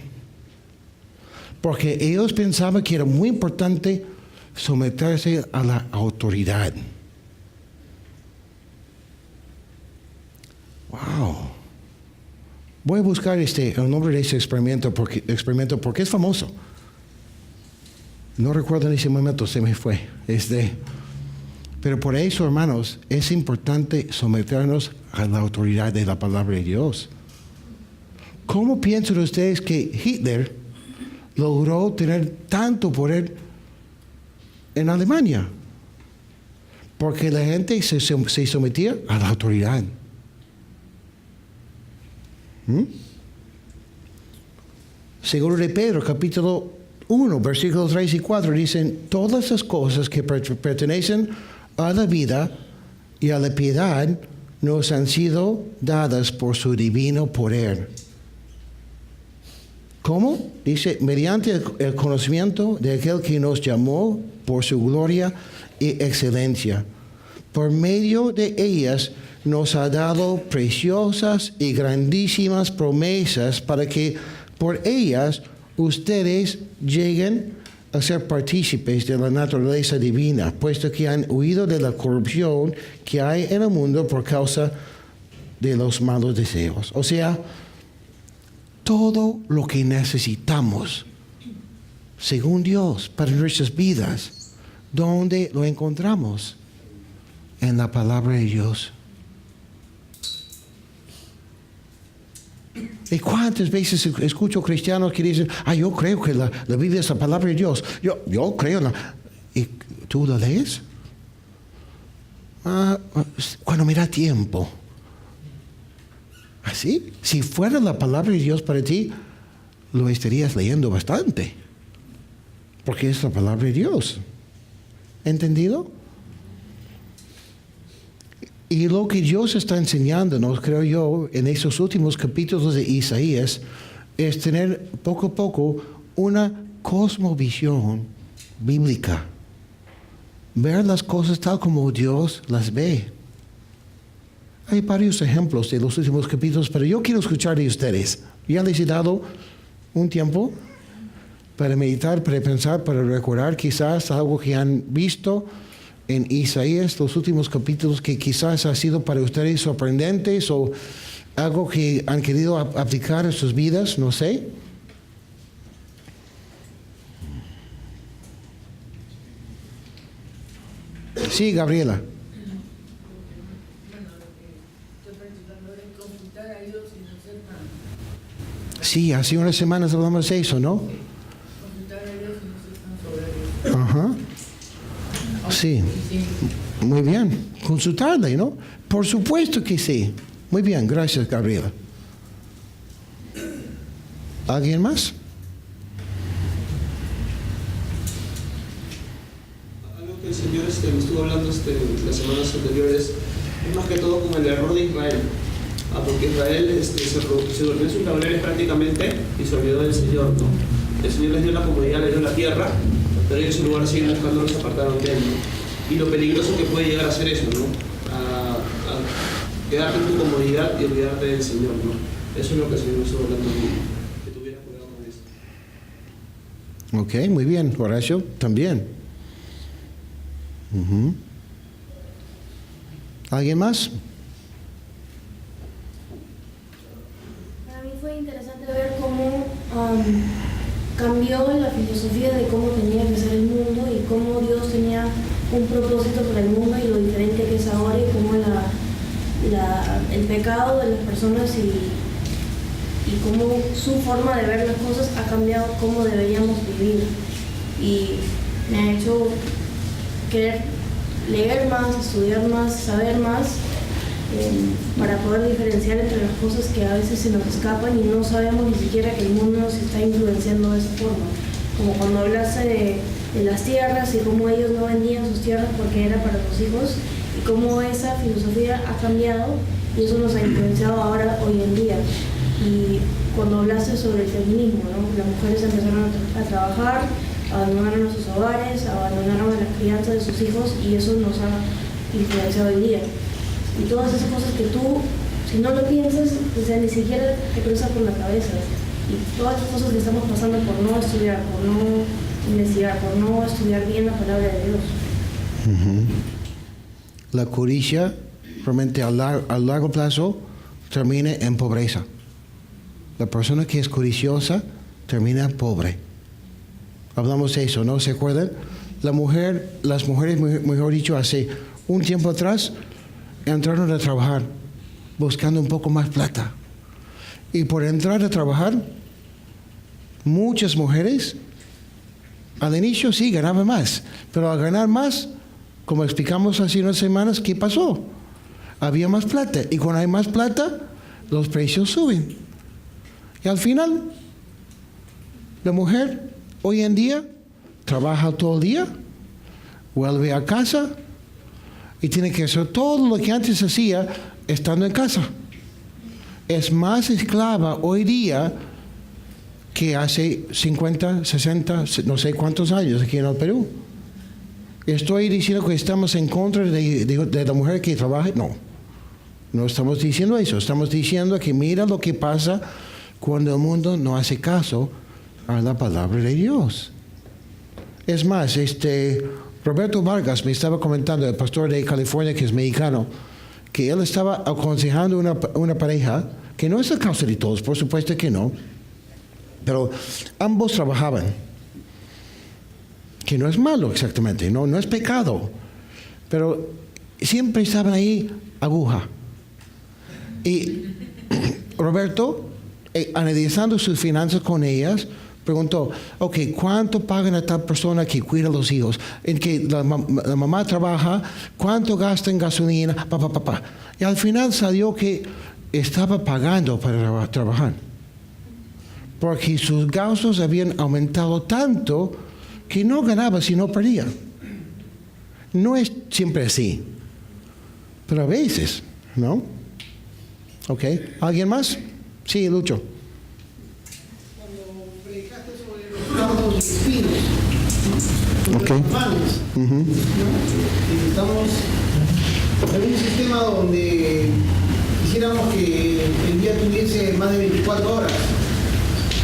Porque ellos pensaban que era muy importante someterse a la autoridad. Wow. Voy a buscar el nombre de ese experimento porque es famoso. No recuerdo en ese momento, se me fue. Pero por eso, hermanos, es importante someternos a la autoridad de la palabra de Dios. ¿Cómo piensan ustedes que Hitler logró tener tanto poder en Alemania? Porque la gente se sometía a la autoridad. Segundo de Pedro, capítulo 1, versículos 3 y 4, dicen, todas las cosas que pertenecen a la vida y a la piedad nos han sido dadas por su divino poder. ¿Cómo? Dice, mediante el conocimiento de aquel que nos llamó por su gloria y excelencia. Por medio de ellas nos ha dado preciosas y grandísimas promesas para que por ellas ustedes lleguen a ser partícipes de la naturaleza divina, puesto que han huido de la corrupción que hay en el mundo por causa de los malos deseos. O sea, todo lo que necesitamos, según Dios, para nuestras vidas, ¿dónde lo encontramos? En la palabra de Dios. ¿Y cuántas veces escucho cristianos que dicen, yo creo que la Biblia es la palabra de Dios? Yo creo en la... ¿Y tú la lees? Cuando me da tiempo. ¿Así? Si fuera la palabra de Dios para ti, lo estarías leyendo bastante. Porque es la palabra de Dios. ¿Entendido? Y lo que Dios está enseñándonos, creo yo, en esos últimos capítulos de Isaías, es tener poco a poco una cosmovisión bíblica. Ver las cosas tal como Dios las ve. Hay varios ejemplos de los últimos capítulos, pero yo quiero escuchar de ustedes. Ya les he dado un tiempo para meditar, para pensar, para recordar quizás algo que han visto en Isaías, los últimos capítulos, que quizás ha sido para ustedes sorprendentes o algo que han querido aplicar en sus vidas, no sé. Sí, Gabriela. Sí, hace unas semanas hablamos de eso, ¿no? Ajá. Sí, muy bien. Consultarle, ¿no? Por supuesto que sí. Muy bien, gracias, Gabriela. ¿Alguien más? Algo que el Señor me estuvo hablando las semanas anteriores es más que todo como el error de Israel. Porque Israel se durmió en sus laureles prácticamente y se olvidó del Señor, ¿no? El Señor les dio la comodidad, les dio la tierra, pero ellos en lugar de seguir buscando, se apartaron de él, ¿no? Y lo peligroso que puede llegar a ser eso, ¿no? A quedarte en tu comodidad y olvidarte del Señor, ¿no? Eso es lo que el Señor me estuvo hablando, que tuvieras cuidado con eso. Ok, muy bien, Horacio, también. ¿Alguien más? Para mí fue interesante ver cómo cambió la filosofía de cómo tenía que ser el mundo y cómo Dios tenía un propósito para el mundo y lo diferente que es ahora y cómo el pecado de las personas y cómo su forma de ver las cosas ha cambiado cómo deberíamos vivir. Y me ha hecho querer leer más, estudiar más, saber más, para poder diferenciar entre las cosas que a veces se nos escapan y no sabemos ni siquiera que el mundo nos está influenciando de esa forma. Como cuando hablaste de las tierras y cómo ellos no vendían sus tierras porque era para sus hijos y cómo esa filosofía ha cambiado y eso nos ha influenciado ahora, hoy en día. Y cuando hablaste sobre el feminismo, ¿no? Las mujeres empezaron a trabajar, abandonaron a sus hogares, abandonaron a la crianza de sus hijos y eso nos ha influenciado hoy día. Y todas esas cosas que tú, si no lo piensas, o sea, ni siquiera te cruza por la cabeza. Y todas las cosas que estamos pasando por no estudiar, por no investigar, por no estudiar bien la palabra de Dios. La codicia realmente a largo plazo termina en pobreza. La persona que es codiciosa termina pobre. Hablamos de eso, ¿no? ¿Se acuerdan? Las mujeres, mejor dicho, hace un tiempo atrás, entraron a trabajar buscando un poco más plata. Y por entrar a trabajar, muchas mujeres, al inicio sí ganaban más, pero al ganar más, como explicamos hace unas semanas, ¿qué pasó? Había más plata, y cuando hay más plata, los precios suben. Y al final, la mujer hoy en día trabaja todo el día, vuelve a casa, y tiene que hacer todo lo que antes hacía estando en casa. Es más esclava hoy día que hace 50, 60, no sé cuántos años aquí en el Perú. ¿Estoy diciendo que estamos en contra de la mujer que trabaja? No estamos diciendo eso. Estamos diciendo que mira lo que pasa cuando el mundo no hace caso a la palabra de Dios. Es más, Roberto Vargas me estaba comentando, el pastor de California que es mexicano, que él estaba aconsejando una pareja, que no es el caso de todos, por supuesto que no, pero ambos trabajaban, que no es malo exactamente, no es pecado, pero siempre estaban ahí aguja. Y Roberto, analizando sus finanzas con ellas, preguntó, ok, ¿cuánto pagan a tal persona que cuida a los hijos? En que la mamá trabaja, ¿cuánto gasta en gasolina? Y al final salió que estaba pagando para trabajar. Porque sus gastos habían aumentado tanto que no ganaba sino perdía. No es siempre así, pero a veces, ¿no? Ok, ¿alguien más? Sí, Lucho. Cuando predicaste sobre los cardos espinos, ¿no? Ok. Los panes, ¿no? Estamos en un sistema donde quisiéramos que el día tuviese más de 24 horas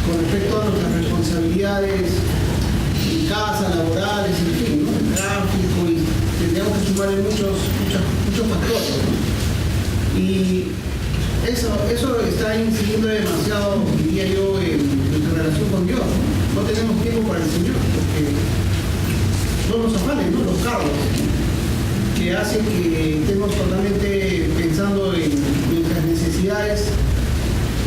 con respecto a nuestras responsabilidades en casa, laborales, en fin, ¿no? El tráfico, y tendríamos que sumarle muchos factores, ¿no? Y eso está incidiendo demasiado, diría yo, en nuestra relación con Dios. No tenemos tiempo para el Señor, porque son los afanes, ¿no? Los cargos, que hacen que estemos totalmente pensando en nuestras necesidades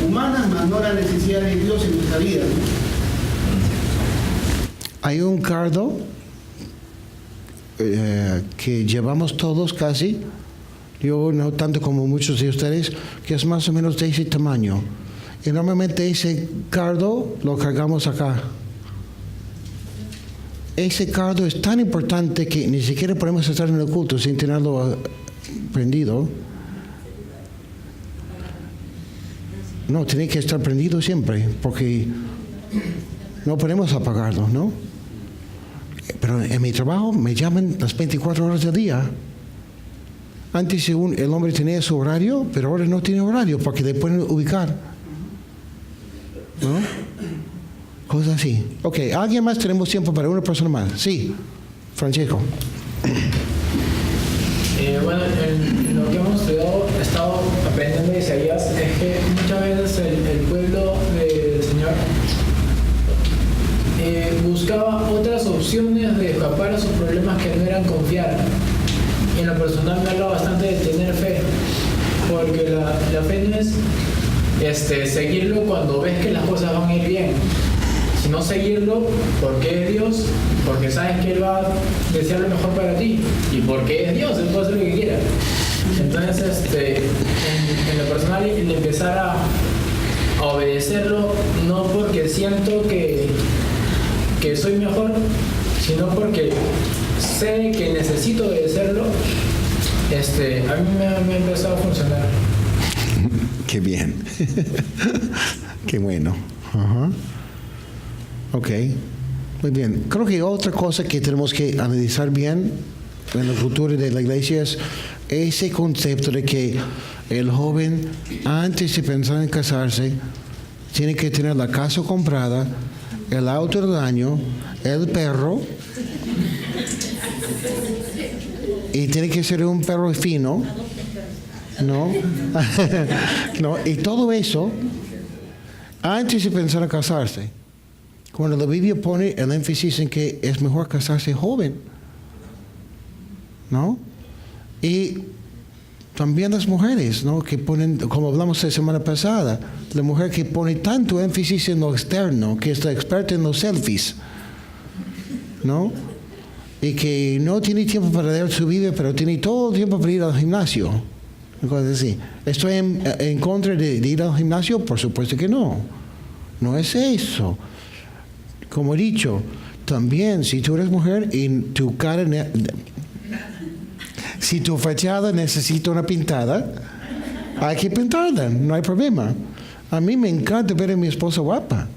humanas, más no la necesidad de Dios en nuestra vida, ¿no? Hay un cardo que llevamos todos casi, yo no tanto como muchos de ustedes, que es más o menos de ese tamaño. Y normalmente ese cardo lo cargamos acá. Ese cardo es tan importante que ni siquiera podemos estar en el culto sin tenerlo prendido. No, tiene que estar prendido siempre, porque no podemos apagarlo, ¿no? Pero en mi trabajo me llaman las 24 horas del día. Antes el hombre tenía su horario, pero ahora no tiene horario porque le pueden ubicar, ¿no? Cosas así. Ok, ¿alguien más? Tenemos tiempo para una persona más. Sí, Francesco. Bueno, en lo que hemos estado aprendiendo de Isaías es que muchas veces el pueblo del Señor buscaba otras opciones de escapar a sus problemas que no eran confiar. Y en lo personal me habla bastante de tener fe, porque la fe no es seguirlo cuando ves que las cosas van a ir bien, sino seguirlo porque es Dios, porque sabes que Él va a desear lo mejor para ti, y porque es Dios, Él puede hacer lo que quiera. Entonces, en lo personal, el empezar a obedecerlo, no porque siento que soy mejor, sino porque sé que necesito obedecerlo, a mí me ha empezado a funcionar. Qué bien. Qué bueno. Ajá. Ok, muy bien. Creo que otra cosa que tenemos que analizar bien en el futuro de la iglesia es ese concepto de que el joven, antes de pensar en casarse, tiene que tener la casa comprada, el auto del año, el perro, y tiene que ser un perro fino, ¿no? No, y todo eso antes de pensar en casarse. Cuando la Biblia pone el énfasis en que es mejor casarse joven, ¿no? Y también las mujeres, ¿no? Que ponen, como hablamos la semana pasada, la mujer que pone tanto énfasis en lo externo, que es la experta en los selfies, ¿no? Y que no tiene tiempo para leer su Biblia, pero tiene todo el tiempo para ir al gimnasio. Cosas así. ¿Estoy en contra de ir al gimnasio? Por supuesto que no. No es eso. Como he dicho, también si tú eres mujer y tu cara, si tu fachada necesita una pintada, hay que pintarla, no hay problema. A mí me encanta ver a mi esposa guapa.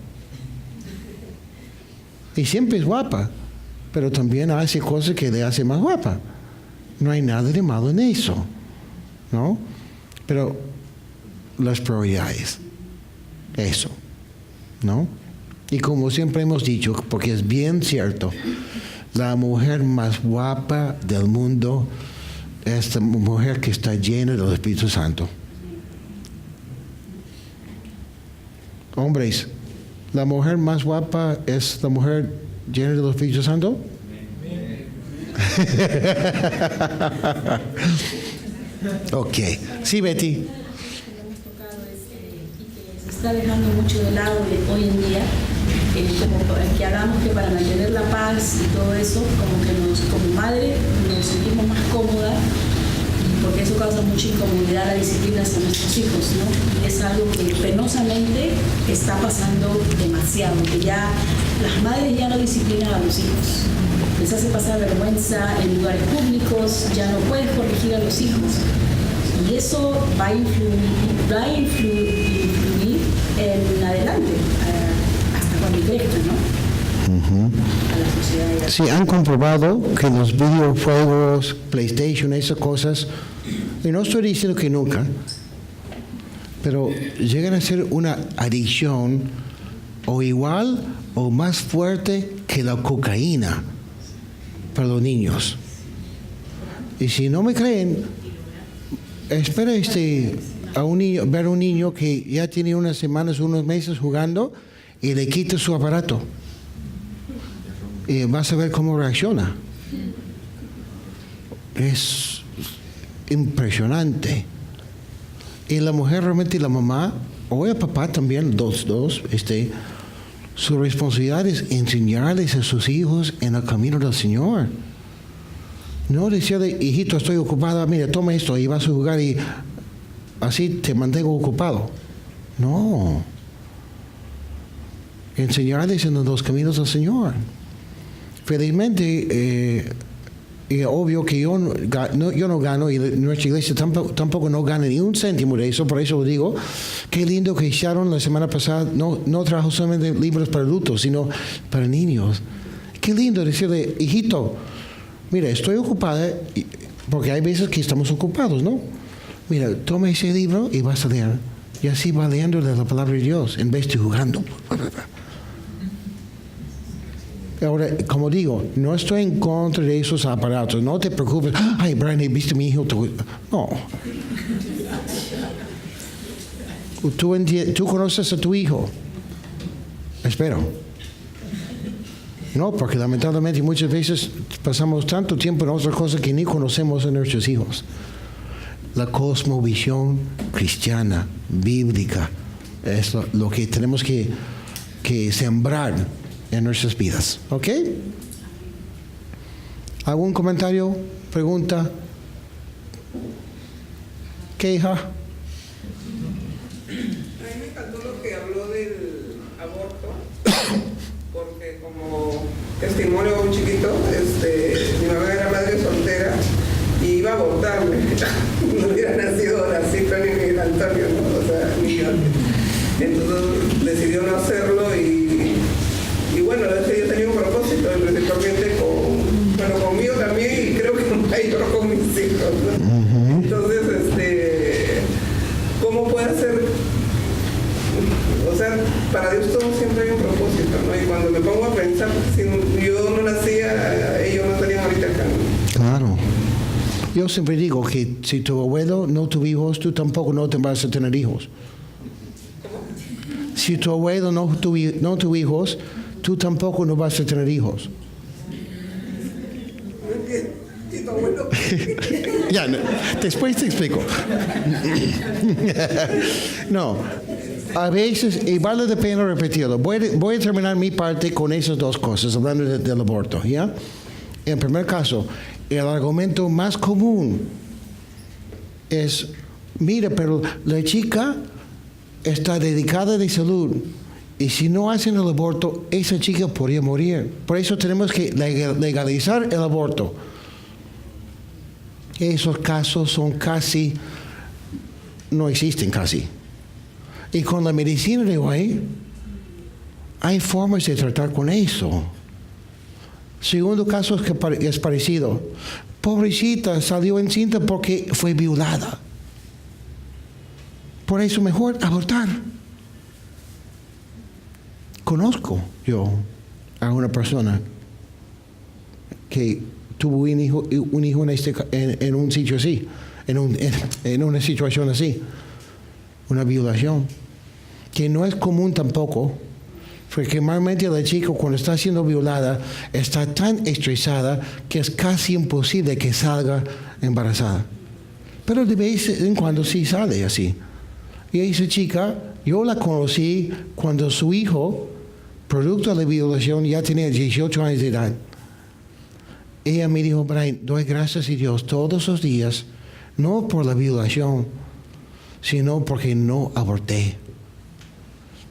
Y siempre es guapa, pero también hace cosas que le hacen más guapa. No hay nada de malo en eso, ¿no? Pero las prioridades, eso, ¿no? Y como siempre hemos dicho, porque es bien cierto, la mujer más guapa del mundo es la mujer que está llena del Espíritu Santo. Hombres, ¿la mujer más guapa es la mujer llena del Espíritu Santo? Ok. Sí, Betty. Que hemos tocado y que se está dejando mucho de lado hoy en día, como que hagamos que para mantener la paz y todo eso, como que como madre nos sentimos más cómodas, porque eso causa mucha incomodidad a la disciplina hacia nuestros hijos, ¿no? Y es algo que penosamente está pasando demasiado, que ya las madres ya no disciplinan a los hijos, les hace pasar vergüenza en lugares públicos, ya no puedes corregir a los hijos. Y eso va a influir en adelante, hasta cuando crezcan, ¿no? A la sociedad. Sí, han comprobado que los videojuegos, PlayStation, esas cosas, y no estoy diciendo que nunca, pero llegan a ser una adicción o igual o más fuerte que la cocaína para los niños. Y si no me creen, espera a un niño, ver a un niño que ya tiene unas semanas, unos meses jugando y le quita su aparato. Y vas a ver cómo reacciona. Es impresionante. Y la mujer realmente, la mamá, o el papá también, dos, su responsabilidad es enseñarles a sus hijos en el camino del Señor. No decirle, hijito, estoy ocupada, mira, toma esto y vas a jugar y así te mantengo ocupado. No. Enseñarles en los caminos del Señor. Felizmente, y obvio que yo no gano, y nuestra iglesia tampoco no gana ni un céntimo de eso, por eso lo digo. Qué lindo que hicieron la semana pasada, no trajo solamente libros para adultos, sino para niños. Qué lindo decirle, hijito, mira, estoy ocupada, porque hay veces que estamos ocupados, ¿no? Mira, toma ese libro y vas a leer. Y así va leyendo de la palabra de Dios, en vez de jugando. Ahora, como digo, no estoy en contra de esos aparatos. No te preocupes. Ay, Brian, ¿viste mi hijo? No. Tú conoces a tu hijo. Espero. No, porque lamentablemente muchas veces pasamos tanto tiempo en otras cosas que ni conocemos a nuestros hijos. La cosmovisión cristiana, bíblica, es lo que tenemos que sembrar en nuestras vidas. ¿Ok? ¿Algún comentario? ¿Pregunta? ¿Queja? A mí me encantó lo que habló del aborto, porque como testimonio de un chiquito, mi mamá era madre soltera y iba a abortarme. No hubiera nacido Horacito ni Miguel Antonio, ¿no? O sea, ni yo. Entonces decidió no hacerlo y bueno, yo tenía un propósito, principalmente conmigo también y creo que mayor con mis hijos, ¿no? Entonces, ¿cómo puede ser? O sea, para Dios todo siempre hay un propósito, ¿no? Y cuando me pongo a pensar, si yo no nacía, ellos no estarían ahorita acá, ¿no? Claro. Yo siempre digo que si tu abuelo no tuvo hijos, tú tampoco no te vas a tener hijos. Si tu abuelo no tuvo hijos, tú tampoco no vas a tener hijos. No entiendo. ¿Y tu abuelo? Ya, después te explico. No, a veces, y vale la pena repetirlo, voy a terminar mi parte con esas dos cosas, hablando del aborto, ¿ya? En primer caso, el argumento más común es, mira, pero la chica está dedicada de salud, y si no hacen el aborto, esa chica podría morir. Por eso tenemos que legalizar el aborto. Esos casos son casi, no existen casi. Y con la medicina de hoy, hay formas de tratar con eso. Segundo caso es parecido. Pobrecita, salió encinta porque fue violada. Por eso mejor abortar. conozco yo a una persona que tuvo un hijo en un sitio así, en una situación así, una violación, que no es común tampoco, porque normalmente la chica cuando está siendo violada está tan estresada que es casi imposible que salga embarazada. Pero de vez en cuando sí sale así. Y esa chica, yo la conocí cuando su hijo, producto de la violación, ya tenía 18 años de edad. Ella me dijo, Brian, doy gracias a Dios todos los días, no por la violación, sino porque no aborté.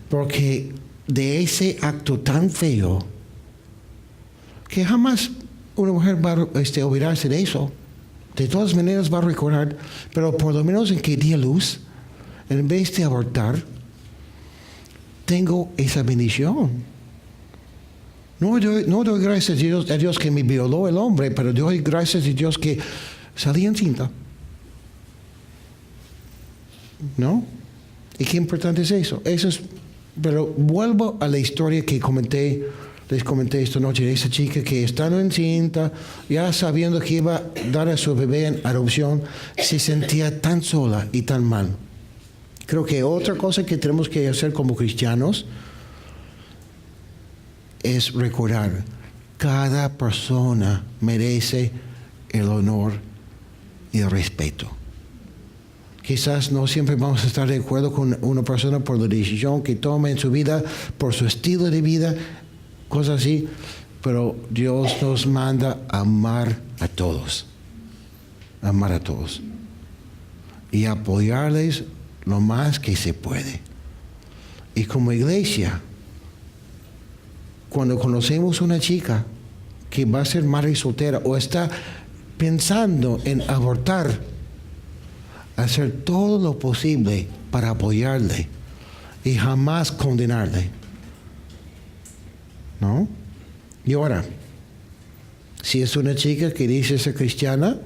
Porque de ese acto tan feo, que jamás una mujer va a olvidarse de eso. De todas maneras va a recordar, pero por lo menos en que di a luz, en vez de abortar, tengo esa bendición. No doy gracias a Dios que me violó el hombre, pero doy gracias a Dios que salí encinta. ¿No? ¿Y qué importante es eso? Pero vuelvo a la historia que les comenté esta noche de esa chica que estando encinta, ya sabiendo que iba a dar a su bebé en adopción, se sentía tan sola y tan mal. Creo que otra cosa que tenemos que hacer como cristianos es recordar, cada persona merece el honor y el respeto. Quizás no siempre vamos a estar de acuerdo con una persona por la decisión que toma en su vida, por su estilo de vida, cosas así, pero Dios nos manda a amar a todos y apoyarles lo más que se puede. Y como iglesia, cuando conocemos una chica que va a ser madre soltera o está pensando en abortar, hacer todo lo posible para apoyarle y jamás condenarle. ¿No? Y ahora, si es una chica que dice ser cristiana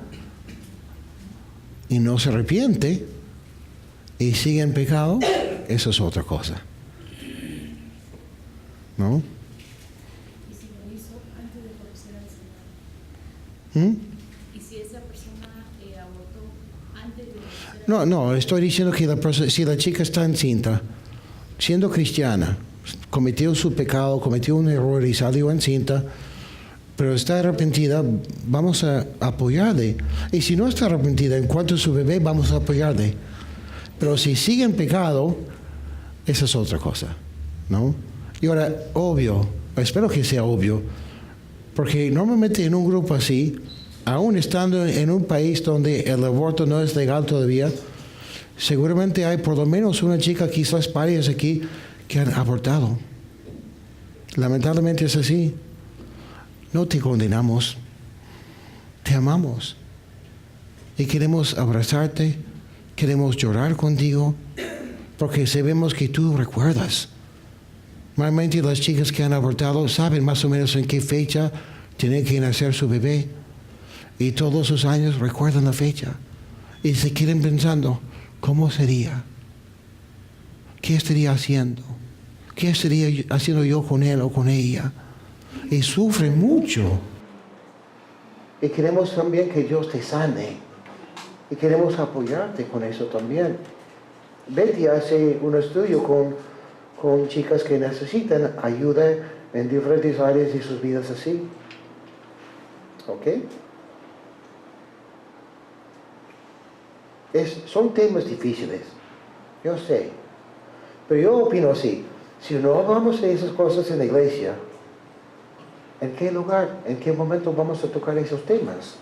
y no se arrepiente y sigue en pecado, eso es otra cosa. ¿No? ¿Y si lo hizo antes de conocer al Señor? ¿Y si esa persona abortó antes de conocer al Señor? No, estoy diciendo que si la chica está encinta, siendo cristiana, cometió su pecado, cometió un error y salió encinta, pero está arrepentida, vamos a apoyarle. Y si no está arrepentida en cuanto a su bebé, vamos a apoyarle. Pero si sigue en pecado, esa es otra cosa, ¿no? Y ahora, obvio, espero que sea obvio, porque normalmente en un grupo así, aún estando en un país donde el aborto no es legal todavía, seguramente hay por lo menos una chica, quizás varias aquí, que han abortado. Lamentablemente es así. No te condenamos, te amamos y queremos abrazarte, queremos llorar contigo, porque sabemos que tú recuerdas. Normalmente las chicas que han abortado saben más o menos en qué fecha tienen que nacer su bebé y todos los años recuerdan la fecha y se quedan pensando, ¿cómo sería? ¿Qué estaría haciendo? ¿Qué estaría haciendo yo con él o con ella? Y sufren mucho. Y queremos también que Dios te sane. Y queremos apoyarte con eso también. Betty hace un estudio con chicas que necesitan ayuda en diferentes áreas de sus vidas así. ¿Ok? Son temas difíciles. Yo sé. Pero yo opino así. Si no hablamos de esas cosas en la iglesia, ¿en qué lugar, en qué momento vamos a tocar esos temas?